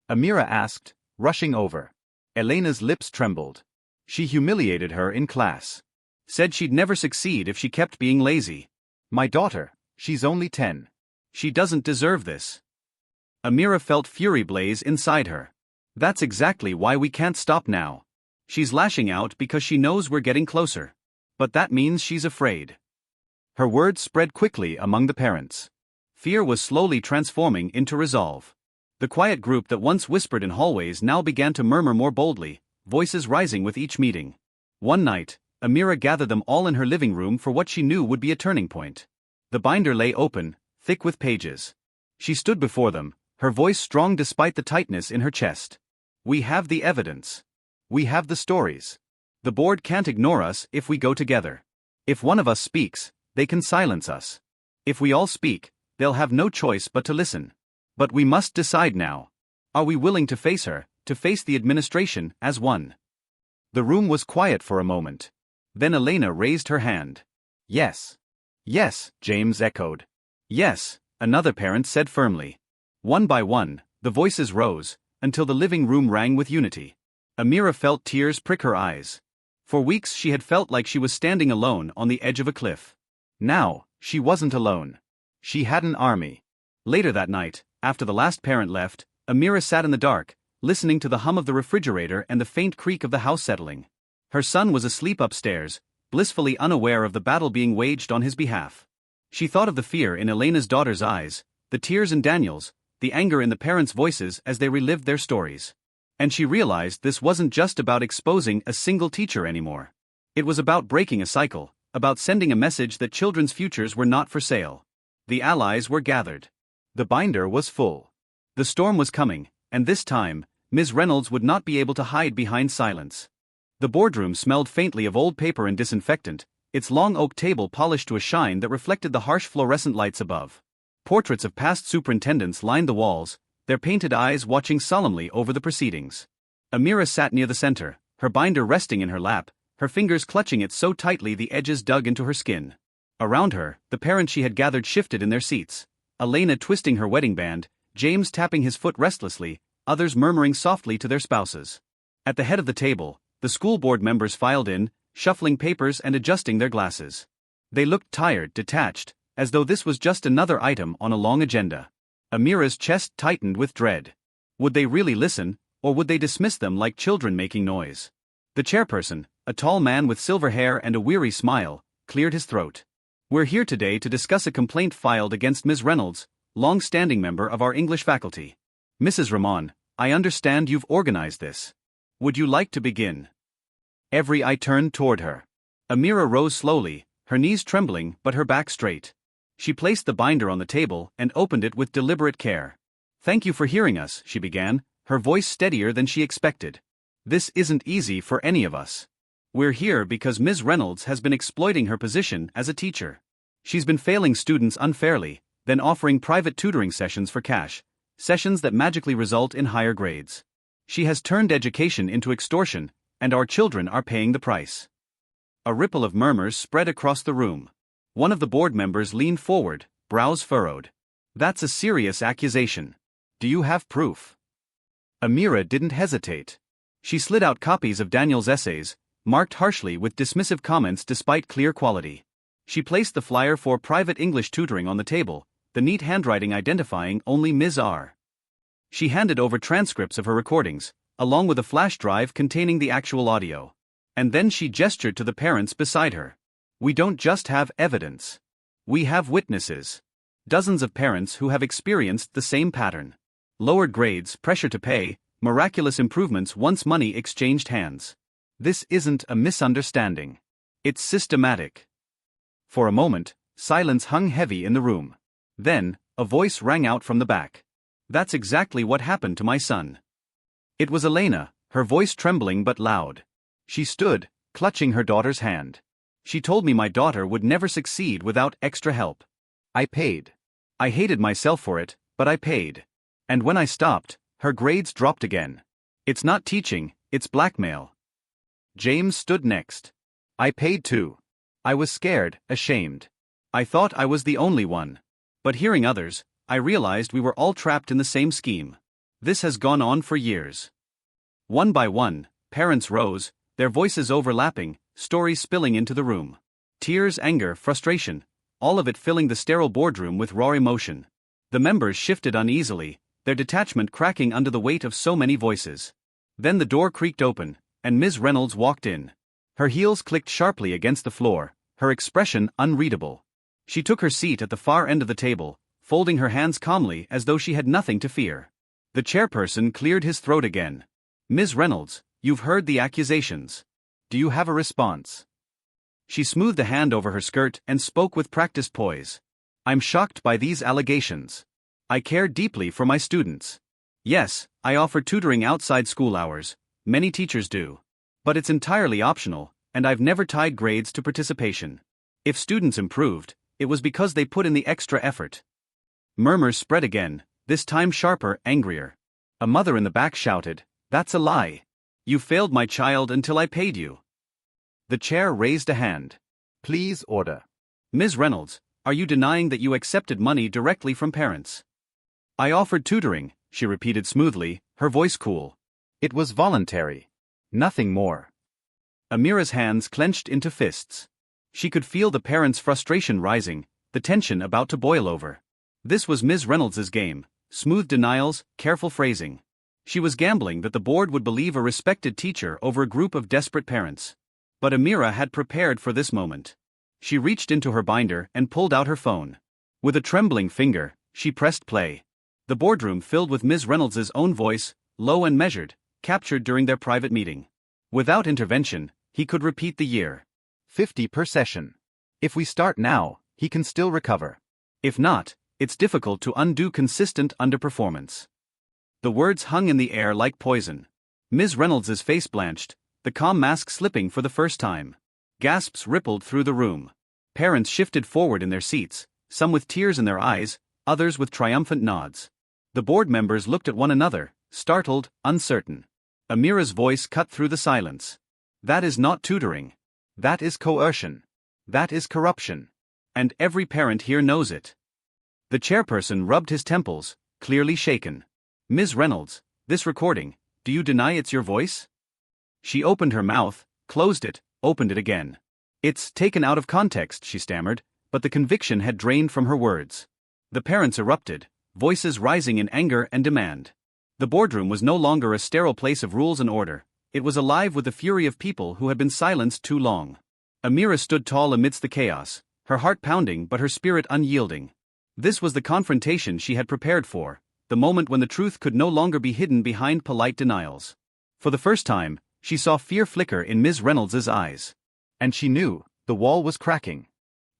Amira asked, rushing over. Elena's lips trembled. "She humiliated her in class. Said she'd never succeed if she kept being lazy. My daughter, she's only 10. She doesn't deserve this." Amira felt fury blaze inside her. "That's exactly why we can't stop now. She's lashing out because she knows we're getting closer. But that means she's afraid." Her words spread quickly among the parents. Fear was slowly transforming into resolve. The quiet group that once whispered in hallways now began to murmur more boldly, voices rising with each meeting. One night, Amira gathered them all in her living room for what she knew would be a turning point. The binder lay open, thick with pages. She stood before them, her voice strong despite the tightness in her chest. "We have the evidence. We have the stories. The board can't ignore us if we go together. If one of us speaks, they can silence us. If we all speak, they'll have no choice but to listen. But we must decide now. Are we willing to face her, to face the administration as one. The room was quiet for a moment. Then Elena raised her hand. Yes. Yes, James echoed. Yes, another parent said firmly. One by one, the voices rose, until the living room rang with unity. Amira felt tears prick her eyes. For weeks she had felt like she was standing alone on the edge of a cliff. Now, she wasn't alone. She had an army. Later that night, after the last parent left, Amira sat in the dark, listening to the hum of the refrigerator and the faint creak of the house settling. Her son was asleep upstairs, blissfully unaware of the battle being waged on his behalf. She thought of the fear in Elena's daughter's eyes, the tears in Daniel's, the anger in the parents' voices as they relived their stories. And she realized this wasn't just about exposing a single teacher anymore. It was about breaking a cycle, about sending a message that children's futures were not for sale. The allies were gathered. The binder was full. The storm was coming, and this time, Ms. Reynolds would not be able to hide behind silence. The boardroom smelled faintly of old paper and disinfectant, its long oak table polished to a shine that reflected the harsh fluorescent lights above. Portraits of past superintendents lined the walls, their painted eyes watching solemnly over the proceedings. Amira sat near the center, her binder resting in her lap, her fingers clutching it so tightly the edges dug into her skin. Around her, the parents she had gathered shifted in their seats, Elena twisting her wedding band, James tapping his foot restlessly, others murmuring softly to their spouses. At the head of the table, the school board members filed in, shuffling papers and adjusting their glasses. They looked tired, detached, as though this was just another item on a long agenda. Amira's chest tightened with dread. Would they really listen, or would they dismiss them like children making noise? The chairperson, a tall man with silver hair and a weary smile, cleared his throat. We're here today to discuss a complaint filed against Ms. Reynolds, long-standing member of our English faculty. Mrs. Ramon, I understand you've organized this. Would you like to begin? Every eye turned toward her. Amira rose slowly, her knees trembling but her back straight. She placed the binder on the table and opened it with deliberate care. Thank you for hearing us, she began, her voice steadier than she expected. This isn't easy for any of us. We're here because Ms. Reynolds has been exploiting her position as a teacher. She's been failing students unfairly, then offering private tutoring sessions for cash, sessions that magically result in higher grades. She has turned education into extortion, and our children are paying the price. A ripple of murmurs spread across the room. One of the board members leaned forward, brows furrowed. That's a serious accusation. Do you have proof? Amira didn't hesitate. She slid out copies of Daniel's essays, marked harshly with dismissive comments despite clear quality. She placed the flyer for private English tutoring on the table, the neat handwriting identifying only Ms. R. She handed over transcripts of her recordings, along with a flash drive containing the actual audio. And then she gestured to the parents beside her. We don't just have evidence. We have witnesses. Dozens of parents who have experienced the same pattern. Lowered grades, pressure to pay, miraculous improvements once money exchanged hands. This isn't a misunderstanding. It's systematic. For a moment, silence hung heavy in the room. Then, a voice rang out from the back. That's exactly what happened to my son. It was Elena, her voice trembling but loud. She stood, clutching her daughter's hand. She told me my daughter would never succeed without extra help. I paid. I hated myself for it, but I paid. And when I stopped, her grades dropped again. It's not teaching, it's blackmail. James stood next. I paid too. I was scared, ashamed. I thought I was the only one. But hearing others, I realized we were all trapped in the same scheme. This has gone on for years. One by one, parents rose, their voices overlapping, stories spilling into the room. Tears, anger, frustration, all of it filling the sterile boardroom with raw emotion. The members shifted uneasily, their detachment cracking under the weight of so many voices. Then the door creaked open, and Ms. Reynolds walked in. Her heels clicked sharply against the floor, her expression unreadable. She took her seat at the far end of the table, folding her hands calmly as though she had nothing to fear. The chairperson cleared his throat again. Ms. Reynolds, you've heard the accusations. Do you have a response? She smoothed a hand over her skirt and spoke with practiced poise. I'm shocked by these allegations. I care deeply for my students. Yes, I offer tutoring outside school hours, many teachers do. But it's entirely optional, and I've never tied grades to participation. If students improved, it was because they put in the extra effort. Murmurs spread again, this time sharper, angrier. A mother in the back shouted, That's a lie. You failed my child until I paid you. The chair raised a hand. Please order. Ms. Reynolds, are you denying that you accepted money directly from parents? I offered tutoring, she repeated smoothly, her voice cool. It was voluntary. Nothing more. Amira's hands clenched into fists. She could feel the parents' frustration rising, the tension about to boil over. This was Ms. Reynolds's game, smooth denials, careful phrasing. She was gambling that the board would believe a respected teacher over a group of desperate parents. But Amira had prepared for this moment. She reached into her binder and pulled out her phone. With a trembling finger, she pressed play. The boardroom filled with Ms. Reynolds's own voice, low and measured, captured during their private meeting. Without intervention, he could repeat the year. 50 per session. If we start now, he can still recover. If not, it's difficult to undo consistent underperformance. The words hung in the air like poison. Ms. Reynolds's face blanched, the calm mask slipping for the first time. Gasps rippled through the room. Parents shifted forward in their seats, some with tears in their eyes, others with triumphant nods. The board members looked at one another, startled, uncertain. Amira's voice cut through the silence. That is not tutoring. That is coercion. That is corruption. And every parent here knows it. The chairperson rubbed his temples, clearly shaken. Ms. Reynolds, this recording, do you deny it's your voice? She opened her mouth, closed it, opened it again. It's taken out of context, she stammered, but the conviction had drained from her words. The parents erupted, voices rising in anger and demand. The boardroom was no longer a sterile place of rules and order, it was alive with the fury of people who had been silenced too long. Amira stood tall amidst the chaos, her heart pounding but her spirit unyielding. This was the confrontation she had prepared for, the moment when the truth could no longer be hidden behind polite denials. For the first time, she saw fear flicker in Ms. Reynolds's eyes. And she knew, the wall was cracking.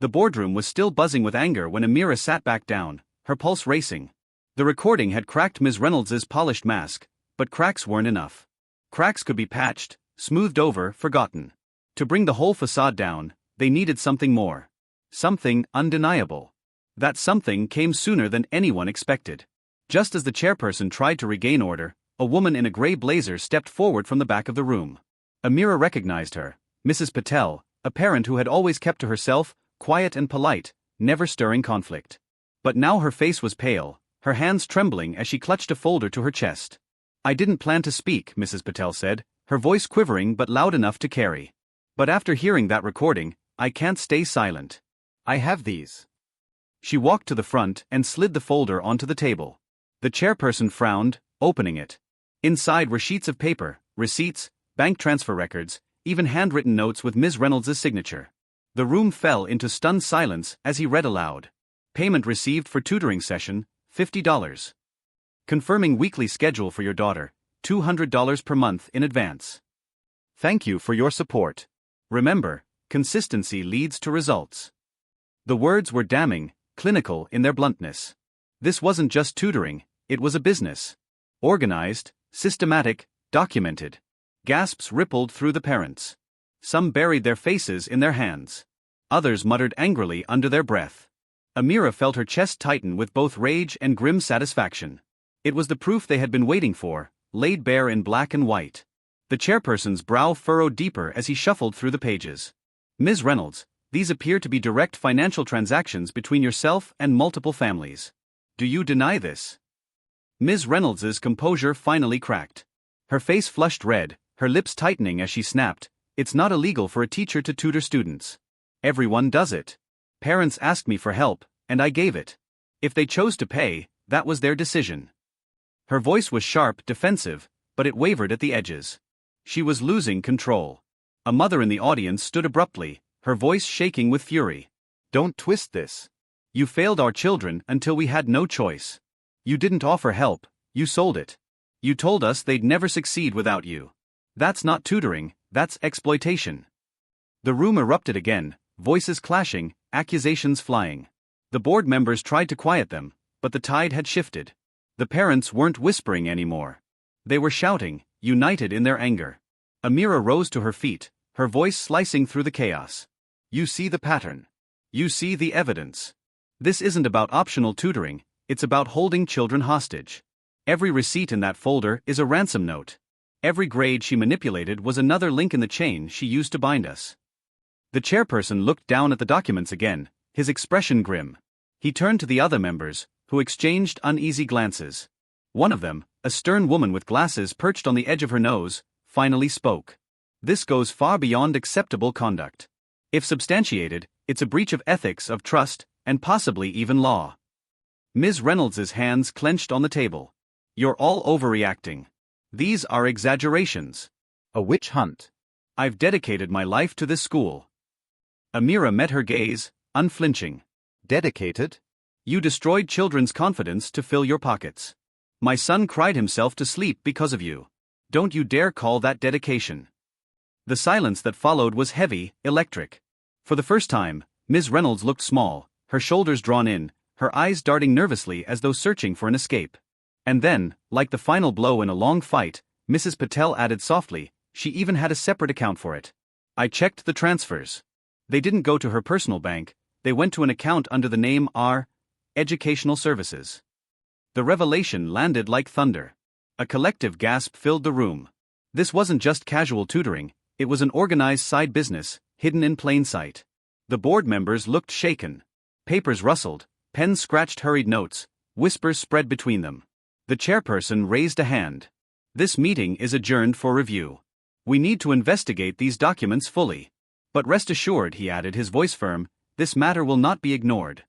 The boardroom was still buzzing with anger when Amira sat back down, her pulse racing. The recording had cracked Ms. Reynolds's polished mask, but cracks weren't enough. Cracks could be patched, smoothed over, forgotten. To bring the whole facade down, they needed something more. Something undeniable. That something came sooner than anyone expected. Just as the chairperson tried to regain order, a woman in a gray blazer stepped forward from the back of the room. Amira recognized her, Mrs. Patel, a parent who had always kept to herself, quiet and polite, never stirring conflict. But now her face was pale, her hands trembling as she clutched a folder to her chest. I didn't plan to speak, Mrs. Patel said, her voice quivering but loud enough to carry. But after hearing that recording, I can't stay silent. I have these. She walked to the front and slid the folder onto the table. The chairperson frowned, opening it. Inside were sheets of paper, receipts, bank transfer records, even handwritten notes with Ms. Reynolds' signature. The room fell into stunned silence as he read aloud. Payment received for tutoring session, $50. Confirming weekly schedule for your daughter, $200 per month in advance. Thank you for your support. Remember, consistency leads to results. The words were damning, clinical in their bluntness. This wasn't just tutoring, it was a business. Organized, systematic, documented. Gasps rippled through the parents. Some buried their faces in their hands. Others muttered angrily under their breath. Amira felt her chest tighten with both rage and grim satisfaction. It was the proof they had been waiting for, laid bare in black and white. The chairperson's brow furrowed deeper as he shuffled through the pages. Ms. Reynolds, these appear to be direct financial transactions between yourself and multiple families. Do you deny this? Ms. Reynolds's composure finally cracked. Her face flushed red, her lips tightening as she snapped, "It's not illegal for a teacher to tutor students. Everyone does it. Parents asked me for help, and I gave it. If they chose to pay, that was their decision." Her voice was sharp, defensive, but it wavered at the edges. She was losing control. A mother in the audience stood abruptly, her voice shaking with fury. Don't twist this. You failed our children until we had no choice. You didn't offer help, you sold it. You told us they'd never succeed without you. That's not tutoring, that's exploitation. The room erupted again, voices clashing, accusations flying. The board members tried to quiet them, but the tide had shifted. The parents weren't whispering anymore. They were shouting, united in their anger. Amira rose to her feet, her voice slicing through the chaos. You see the pattern. You see the evidence. This isn't about optional tutoring, it's about holding children hostage. Every receipt in that folder is a ransom note. Every grade she manipulated was another link in the chain she used to bind us. The chairperson looked down at the documents again, his expression grim. He turned to the other members, who exchanged uneasy glances. One of them, a stern woman with glasses perched on the edge of her nose, finally spoke. This goes far beyond acceptable conduct. If substantiated, it's a breach of ethics, of trust, and possibly even law. Ms. Reynolds's hands clenched on the table. You're all overreacting. These are exaggerations. A witch hunt. I've dedicated my life to this school. Amira met her gaze, unflinching. Dedicated? You destroyed children's confidence to fill your pockets. My son cried himself to sleep because of you. Don't you dare call that dedication. The silence that followed was heavy, electric. For the first time, Ms. Reynolds looked small, her shoulders drawn in, her eyes darting nervously as though searching for an escape. And then, like the final blow in a long fight, Mrs. Patel added softly, she even had a separate account for it. I checked the transfers. They didn't go to her personal bank, they went to an account under the name R. Educational Services. The revelation landed like thunder. A collective gasp filled the room. This wasn't just casual tutoring, it was an organized side business, hidden in plain sight. The board members looked shaken. Papers rustled, pens scratched hurried notes, whispers spread between them. The chairperson raised a hand. This meeting is adjourned for review. We need to investigate these documents fully. But rest assured, he added, his voice firm, this matter will not be ignored.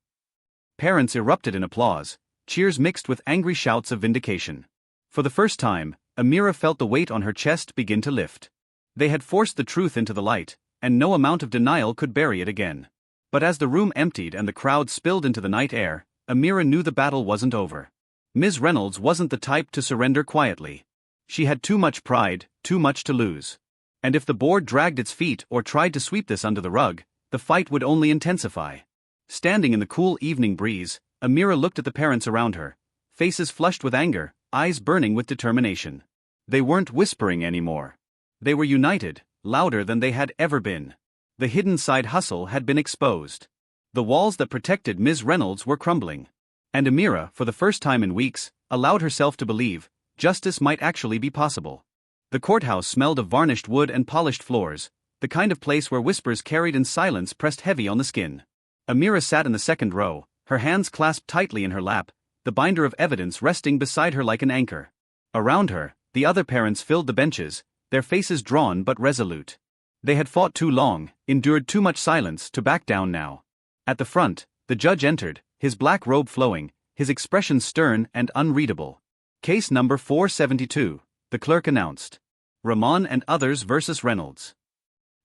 Parents erupted in applause, cheers mixed with angry shouts of vindication. For the first time, Amira felt the weight on her chest begin to lift. They had forced the truth into the light, and no amount of denial could bury it again. But as the room emptied and the crowd spilled into the night air, Amira knew the battle wasn't over. Ms. Reynolds wasn't the type to surrender quietly. She had too much pride, too much to lose. And if the board dragged its feet or tried to sweep this under the rug, the fight would only intensify. Standing in the cool evening breeze, Amira looked at the parents around her, faces flushed with anger, eyes burning with determination. They weren't whispering anymore. They were united, louder than they had ever been. The hidden side hustle had been exposed. The walls that protected Ms. Reynolds were crumbling. And Amira, for the first time in weeks, allowed herself to believe justice might actually be possible. The courthouse smelled of varnished wood and polished floors, the kind of place where whispers carried in silence pressed heavy on the skin. Amira sat in the second row, her hands clasped tightly in her lap, the binder of evidence resting beside her like an anchor. Around her, the other parents filled the benches, their faces drawn but resolute. They had fought too long, endured too much silence to back down now. At the front, the judge entered, his black robe flowing, his expression stern and unreadable. Case number 472, the clerk announced. Rahman and others versus Reynolds.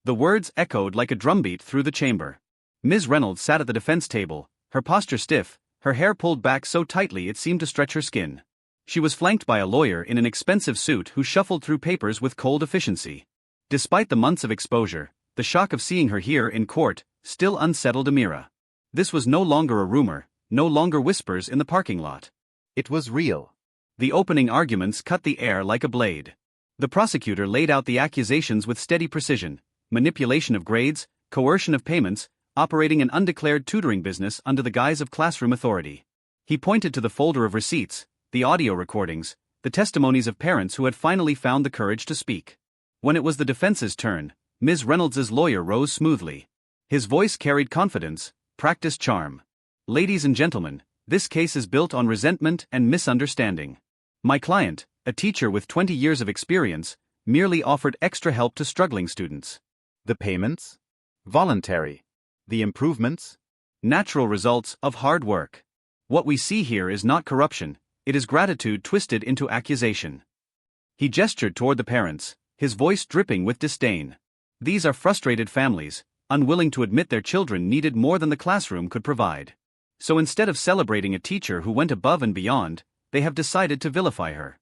The words echoed like a drumbeat through the chamber. Ms. Reynolds sat at the defense table, her posture stiff, her hair pulled back so tightly it seemed to stretch her skin. She was flanked by a lawyer in an expensive suit who shuffled through papers with cold efficiency. Despite the months of exposure, the shock of seeing her here in court still unsettled Amira. This was no longer a rumor, no longer whispers in the parking lot. It was real. The opening arguments cut the air like a blade. The prosecutor laid out the accusations with steady precision: manipulation of grades, coercion of payments, operating an undeclared tutoring business under the guise of classroom authority. He pointed to the folder of receipts, the audio recordings, the testimonies of parents who had finally found the courage to speak. When it was the defense's turn, Ms. Reynolds's lawyer rose smoothly. His voice carried confidence, practiced charm. Ladies and gentlemen, this case is built on resentment and misunderstanding. My client, a teacher with 20 years of experience, merely offered extra help to struggling students. The payments? Voluntary. The improvements? Natural results of hard work. What we see here is not corruption, it is gratitude twisted into accusation. He gestured toward the parents, his voice dripping with disdain. These are frustrated families, unwilling to admit their children needed more than the classroom could provide. So instead of celebrating a teacher who went above and beyond, they have decided to vilify her.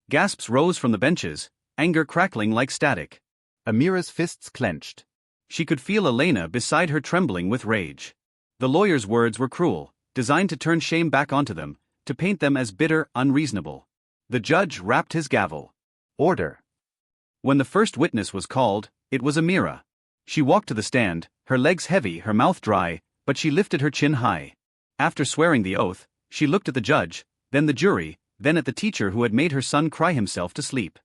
Gasps rose from the benches, anger crackling like static. Amira's fists clenched. She could feel Elena beside her trembling with rage. The lawyer's words were cruel, designed to turn shame back onto them, to paint them as bitter, unreasonable. The judge rapped his gavel. Order. When the first witness was called, it was Amira. She walked to the stand, her legs heavy, her mouth dry, but she lifted her chin high. After swearing the oath, she looked at the judge, then the jury, then at the teacher who had made her son cry himself to sleep.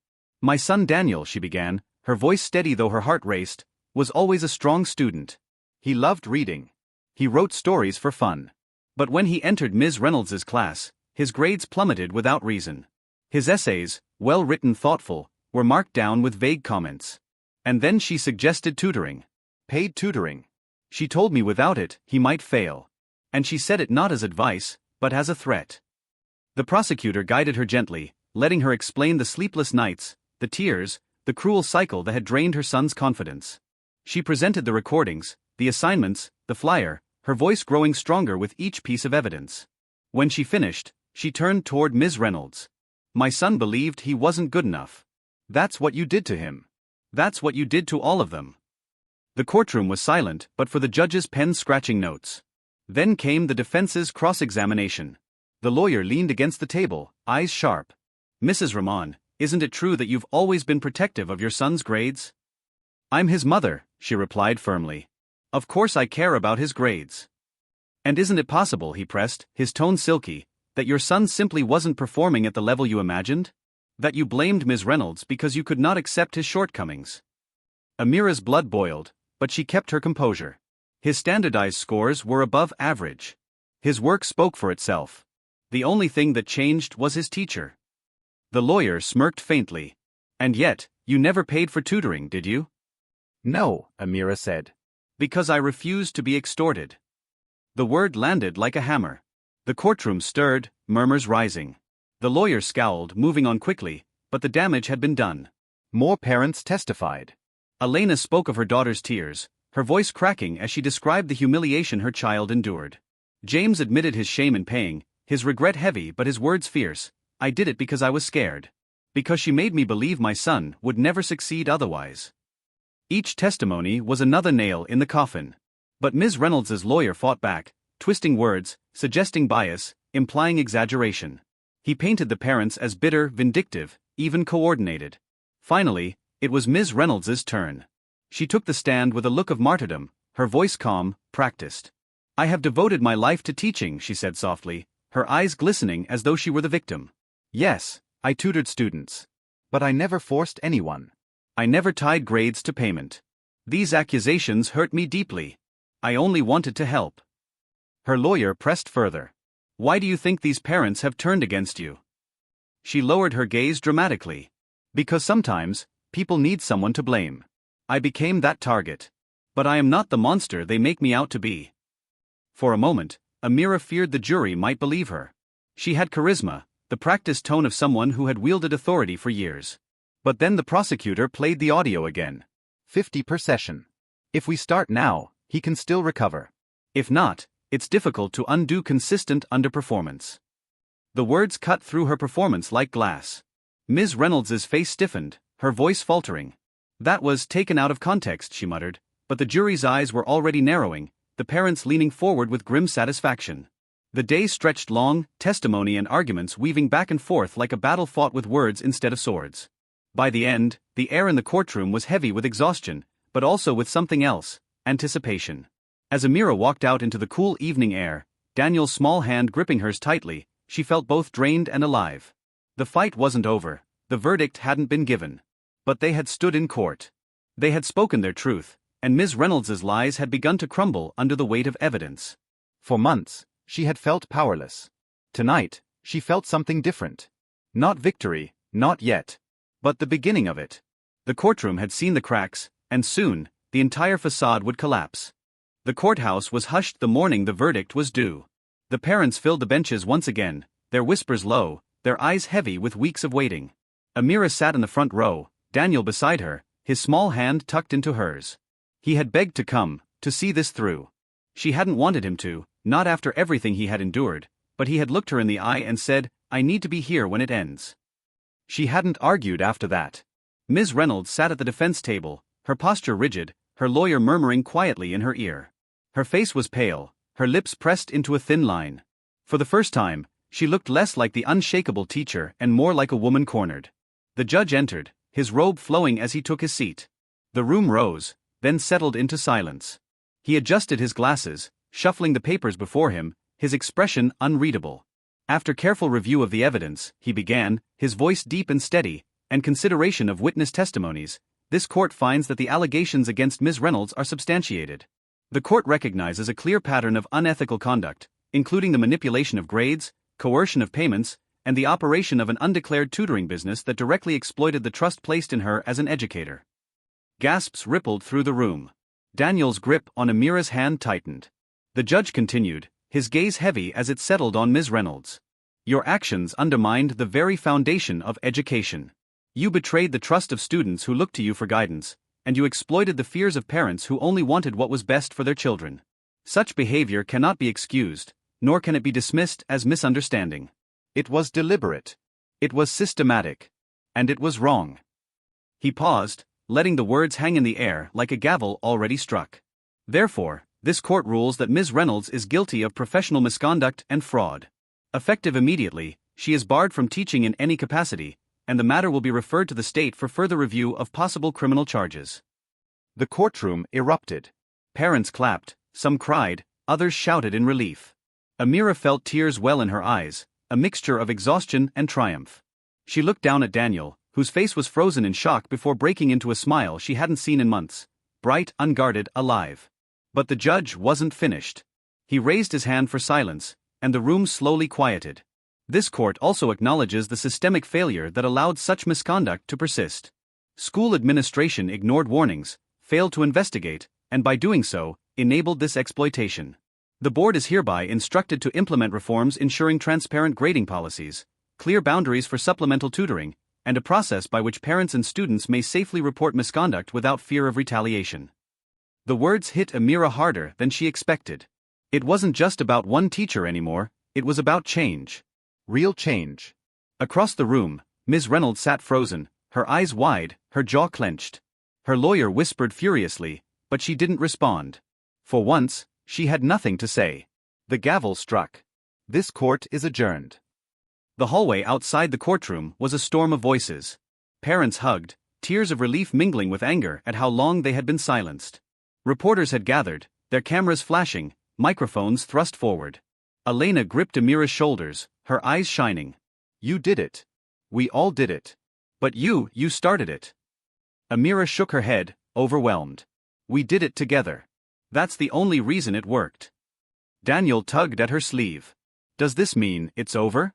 My son Daniel, she began, her voice steady though her heart raced, was always a strong student. He loved reading. He wrote stories for fun. But when he entered Ms. Reynolds's class, his grades plummeted without reason. His essays, well-written, thoughtful, were marked down with vague comments. And then she suggested tutoring. Paid tutoring. She told me without it, he might fail. And she said it not as advice, but as a threat. The prosecutor guided her gently, letting her explain the sleepless nights, the tears, the cruel cycle that had drained her son's confidence. She presented the recordings, the assignments, the flyer, her voice growing stronger with each piece of evidence. When she finished, she turned toward Ms. Reynolds. My son believed he wasn't good enough. That's what you did to him. That's what you did to all of them. The courtroom was silent, but for the judge's pen scratching notes. Then came the defense's cross-examination. The lawyer leaned against the table, eyes sharp. Mrs. Ramon, isn't it true that you've always been protective of your son's grades? I'm his mother, she replied firmly. Of course I care about his grades. And isn't it possible, he pressed, his tone silky, that your son simply wasn't performing at the level you imagined? That you blamed Ms. Reynolds because you could not accept his shortcomings? Amira's blood boiled, but she kept her composure. His standardized scores were above average. His work spoke for itself. The only thing that changed was his teacher. The lawyer smirked faintly. And yet, you never paid for tutoring, did you? No, Amira said. Because I refused to be extorted. The word landed like a hammer. The courtroom stirred, murmurs rising. The lawyer scowled, moving on quickly, but the damage had been done. More parents testified. Elena spoke of her daughter's tears, her voice cracking as she described the humiliation her child endured. James admitted his shame in paying, his regret heavy but his words fierce. I did it because I was scared. Because she made me believe my son would never succeed otherwise. Each testimony was another nail in the coffin. But Ms. Reynolds's lawyer fought back, twisting words, suggesting bias, implying exaggeration. He painted the parents as bitter, vindictive, even coordinated. Finally, it was Ms. Reynolds's turn. She took the stand with a look of martyrdom, her voice calm, practiced. I have devoted my life to teaching, she said softly, her eyes glistening as though she were the victim. Yes, I tutored students. But I never forced anyone. I never tied grades to payment. These accusations hurt me deeply. I only wanted to help. Her lawyer pressed further. Why do you think these parents have turned against you? She lowered her gaze dramatically. Because sometimes, people need someone to blame. I became that target. But I am not the monster they make me out to be. For a moment, Amira feared the jury might believe her. She had charisma, the practiced tone of someone who had wielded authority for years. But then the prosecutor played the audio again. 50 per session. If we start now, he can still recover. If not, it's difficult to undo consistent underperformance. The words cut through her performance like glass. Ms. Reynolds's face stiffened, her voice faltering. That was taken out of context, she muttered, but the jury's eyes were already narrowing, the parents leaning forward with grim satisfaction. The day stretched long, testimony and arguments weaving back and forth like a battle fought with words instead of swords. By the end, the air in the courtroom was heavy with exhaustion, but also with something else, anticipation. As Amira walked out into the cool evening air, Daniel's small hand gripping hers tightly, she felt both drained and alive. The fight wasn't over, the verdict hadn't been given. But they had stood in court. They had spoken their truth, and Ms. Reynolds's lies had begun to crumble under the weight of evidence. For months, she had felt powerless. Tonight, she felt something different. Not victory, not yet. But the beginning of it. The courtroom had seen the cracks, and soon, the entire facade would collapse. The courthouse was hushed the morning the verdict was due. The parents filled the benches once again, their whispers low, their eyes heavy with weeks of waiting. Amira sat in the front row, Daniel beside her, his small hand tucked into hers. He had begged to come, to see this through. She hadn't wanted him to, not after everything he had endured, but he had looked her in the eye and said, I need to be here when it ends. She hadn't argued after that. Ms. Reynolds sat at the defense table, her posture rigid, her lawyer murmuring quietly in her ear. Her face was pale, her lips pressed into a thin line. For the first time, she looked less like the unshakable teacher and more like a woman cornered. The judge entered, his robe flowing as he took his seat. The room rose, then settled into silence. He adjusted his glasses, shuffling the papers before him, his expression unreadable. After careful review of the evidence, he began, his voice deep and steady, and consideration of witness testimonies, this court finds that the allegations against Ms. Reynolds are substantiated. The court recognizes a clear pattern of unethical conduct, including the manipulation of grades, coercion of payments, and the operation of an undeclared tutoring business that directly exploited the trust placed in her as an educator. Gasps rippled through the room. Daniel's grip on Amira's hand tightened. The judge continued, his gaze heavy as it settled on Ms. Reynolds. Your actions undermined the very foundation of education. You betrayed the trust of students who looked to you for guidance, and you exploited the fears of parents who only wanted what was best for their children. Such behavior cannot be excused, nor can it be dismissed as misunderstanding. It was deliberate. It was systematic. And it was wrong. He paused, letting the words hang in the air like a gavel already struck. Therefore, this court rules that Ms. Reynolds is guilty of professional misconduct and fraud. Effective immediately, she is barred from teaching in any capacity, and the matter will be referred to the state for further review of possible criminal charges. The courtroom erupted. Parents clapped, some cried, others shouted in relief. Amira felt tears well in her eyes, a mixture of exhaustion and triumph. She looked down at Daniel, whose face was frozen in shock before breaking into a smile she hadn't seen in months, bright, unguarded, alive. But the judge wasn't finished. He raised his hand for silence, and the room slowly quieted. This court also acknowledges the systemic failure that allowed such misconduct to persist. School administration ignored warnings, failed to investigate, and by doing so, enabled this exploitation. The board is hereby instructed to implement reforms ensuring transparent grading policies, clear boundaries for supplemental tutoring, and a process by which parents and students may safely report misconduct without fear of retaliation. The words hit Amira harder than she expected. It wasn't just about one teacher anymore, it was about change. Real change. Across the room, Ms. Reynolds sat frozen, her eyes wide, her jaw clenched. Her lawyer whispered furiously, but she didn't respond. For once, she had nothing to say. The gavel struck. This court is adjourned. The hallway outside the courtroom was a storm of voices. Parents hugged, tears of relief mingling with anger at how long they had been silenced. Reporters had gathered, their cameras flashing, microphones thrust forward. Elena gripped Amira's shoulders, her eyes shining. You did it. We all did it. But you started it. Amira shook her head, overwhelmed. We did it together. That's the only reason it worked. Daniel tugged at her sleeve. Does this mean it's over?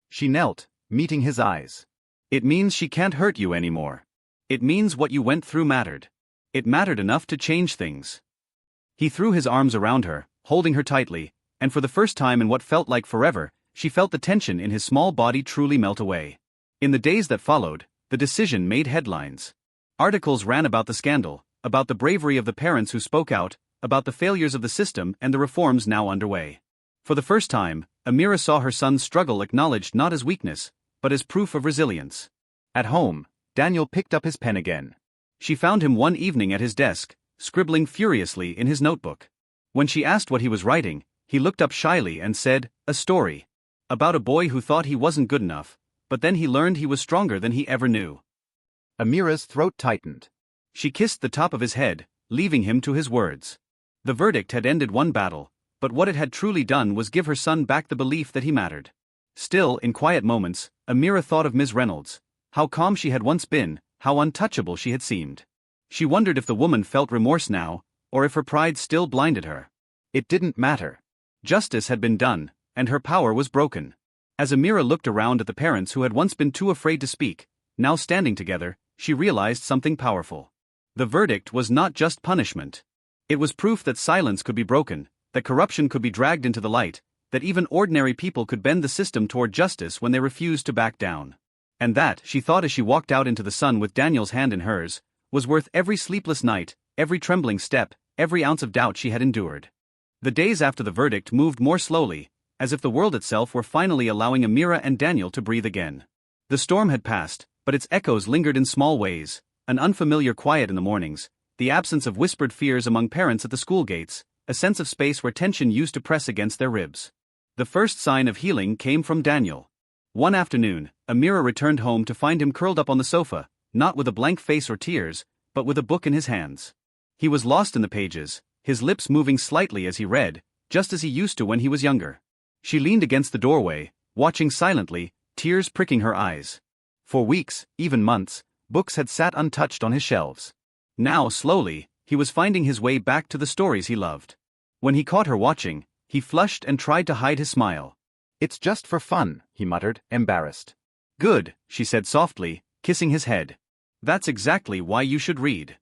She knelt, meeting his eyes. It means she can't hurt you anymore. It means what you went through mattered. It mattered enough to change things. He threw his arms around her, holding her tightly, and for the first time in what felt like forever, she felt the tension in his small body truly melt away. In the days that followed, the decision made headlines. Articles ran about the scandal, about the bravery of the parents who spoke out, about the failures of the system and the reforms now underway. For the first time, Amira saw her son's struggle acknowledged not as weakness, but as proof of resilience. At home, Daniel picked up his pen again. She found him one evening at his desk, scribbling furiously in his notebook. When she asked what he was writing, he looked up shyly and said, "A story. About a boy who thought he wasn't good enough, but then he learned he was stronger than he ever knew." Amira's throat tightened. She kissed the top of his head, leaving him to his words. The verdict had ended one battle, but what it had truly done was give her son back the belief that he mattered. Still, in quiet moments, Amira thought of Ms. Reynolds, how calm she had once been, how untouchable she had seemed. She wondered if the woman felt remorse now, or if her pride still blinded her. It didn't matter. Justice had been done, and her power was broken. As Amira looked around at the parents who had once been too afraid to speak, now standing together, she realized something powerful. The verdict was not just punishment. It was proof that silence could be broken, that corruption could be dragged into the light, that even ordinary people could bend the system toward justice when they refused to back down. And that, she thought as she walked out into the sun with Daniel's hand in hers, was worth every sleepless night, every trembling step, every ounce of doubt she had endured. The days after the verdict moved more slowly, as if the world itself were finally allowing Amira and Daniel to breathe again. The storm had passed, but its echoes lingered in small ways, an unfamiliar quiet in the mornings, the absence of whispered fears among parents at the school gates, a sense of space where tension used to press against their ribs. The first sign of healing came from Daniel. One afternoon, Amira returned home to find him curled up on the sofa, not with a blank face or tears, but with a book in his hands. He was lost in the pages, his lips moving slightly as he read, just as he used to when he was younger. She leaned against the doorway, watching silently, tears pricking her eyes. For weeks, even months, books had sat untouched on his shelves. Now, slowly, he was finding his way back to the stories he loved. When he caught her watching, he flushed and tried to hide his smile. "It's just for fun," he muttered, embarrassed. "Good," she said softly, kissing his head. "That's exactly why you should read."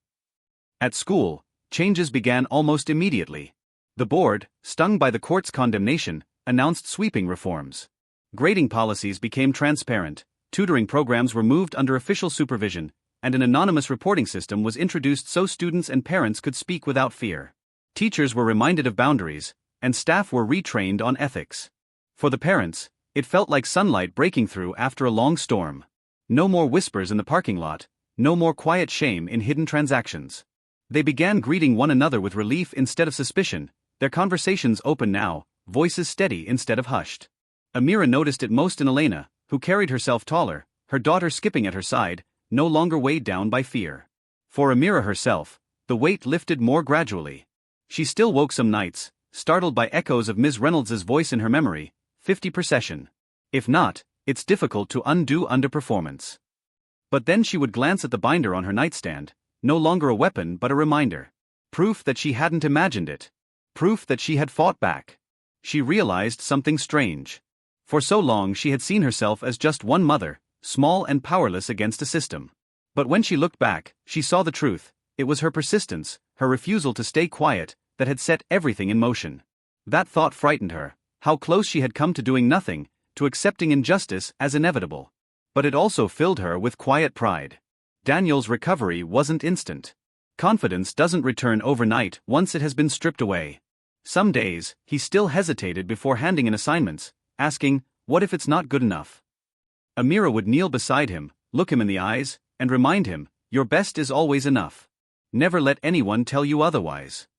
At school, changes began almost immediately. The board, stung by the court's condemnation, announced sweeping reforms. Grading policies became transparent, tutoring programs were moved under official supervision, and an anonymous reporting system was introduced so students and parents could speak without fear. Teachers were reminded of boundaries, and staff were retrained on ethics. For the parents, it felt like sunlight breaking through after a long storm. No more whispers in the parking lot, no more quiet shame in hidden transactions. They began greeting one another with relief instead of suspicion, their conversations open now, voices steady instead of hushed. Amira noticed it most in Elena, who carried herself taller, her daughter skipping at her side, no longer weighed down by fear. For Amira herself, the weight lifted more gradually. She still woke some nights, startled by echoes of Ms. Reynolds's voice in her memory, 50 procession. If not, it's difficult to undo underperformance. But then she would glance at the binder on her nightstand, no longer a weapon but a reminder. Proof that she hadn't imagined it. Proof that she had fought back. She realized something strange. For so long she had seen herself as just one mother, small and powerless against a system. But when she looked back, she saw the truth. It was her persistence, her refusal to stay quiet, that had set everything in motion. That thought frightened her, how close she had come to doing nothing, to accepting injustice as inevitable. But it also filled her with quiet pride. Daniel's recovery wasn't instant. Confidence doesn't return overnight once it has been stripped away. Some days, he still hesitated before handing in assignments, asking, "What if it's not good enough?" Amira would kneel beside him, look him in the eyes, and remind him, "Your best is always enough. Never let anyone tell you otherwise."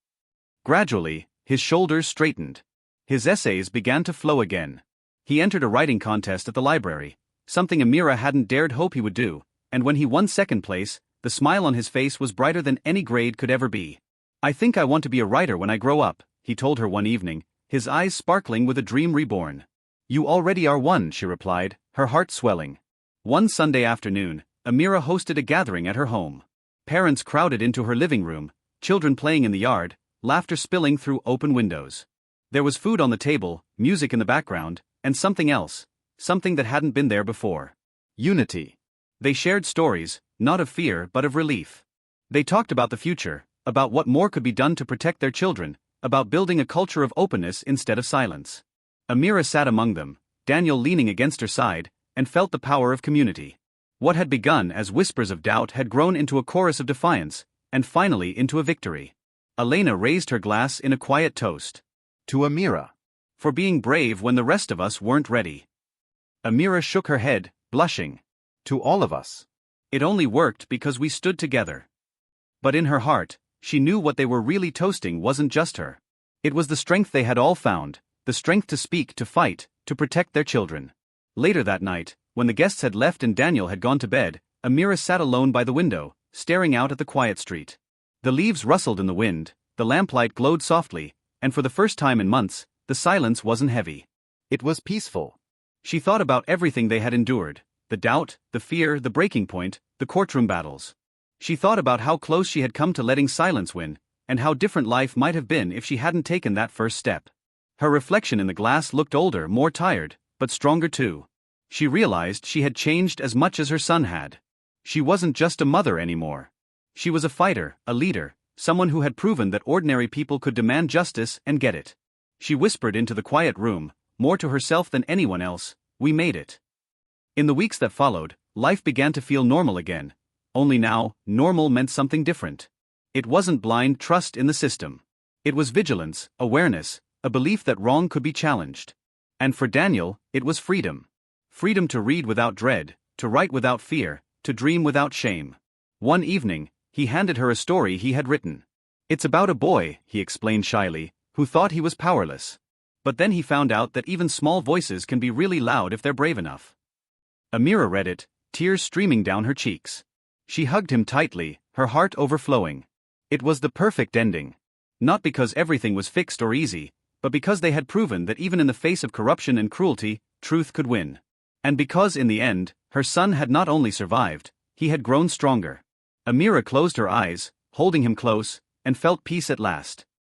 Gradually, his shoulders straightened. His essays began to flow again. He entered a writing contest at the library, something Amira hadn't dared hope he would do, and when he won second place, the smile on his face was brighter than any grade could ever be. "I think I want to be a writer when I grow up," he told her one evening, his eyes sparkling with a dream reborn. "You already are one," she replied, her heart swelling. One Sunday afternoon, Amira hosted a gathering at her home. Parents crowded into her living room, children playing in the yard, laughter spilling through open windows. There was food on the table, music in the background, and something else, something that hadn't been there before. Unity. They shared stories, not of fear but of relief. They talked about the future, about what more could be done to protect their children, about building a culture of openness instead of silence. Amira sat among them, Daniel leaning against her side, and felt the power of community. What had begun as whispers of doubt had grown into a chorus of defiance, and finally into a victory. Elena raised her glass in a quiet toast. "To Amira. For being brave when the rest of us weren't ready." Amira shook her head, blushing. "To all of us. It only worked because we stood together." But in her heart, she knew what they were really toasting wasn't just her. It was the strength they had all found, the strength to speak, to fight, to protect their children. Later that night, when the guests had left and Daniel had gone to bed, Amira sat alone by the window, staring out at the quiet street. The leaves rustled in the wind, the lamplight glowed softly, and for the first time in months, the silence wasn't heavy. It was peaceful. She thought about everything they had endured, the doubt, the fear, the breaking point, the courtroom battles. She thought about how close she had come to letting silence win, and how different life might have been if she hadn't taken that first step. Her reflection in the glass looked older, more tired, but stronger too. She realized she had changed as much as her son had. She wasn't just a mother anymore. She was a fighter, a leader, someone who had proven that ordinary people could demand justice and get it. She whispered into the quiet room, more to herself than anyone else, "We made it." In the weeks that followed, life began to feel normal again. Only now, normal meant something different. It wasn't blind trust in the system. It was vigilance, awareness, a belief that wrong could be challenged. And for Daniel, it was freedom. Freedom to read without dread, to write without fear, to dream without shame. One evening, he handed her a story he had written. "It's about a boy," he explained shyly, "who thought he was powerless. But then he found out that even small voices can be really loud if they're brave enough." Amira read it, tears streaming down her cheeks. She hugged him tightly, her heart overflowing. It was the perfect ending. Not because everything was fixed or easy, but because they had proven that even in the face of corruption and cruelty, truth could win. And because in the end, her son had not only survived, he had grown stronger. Amira closed her eyes, holding him close, and felt peace at last.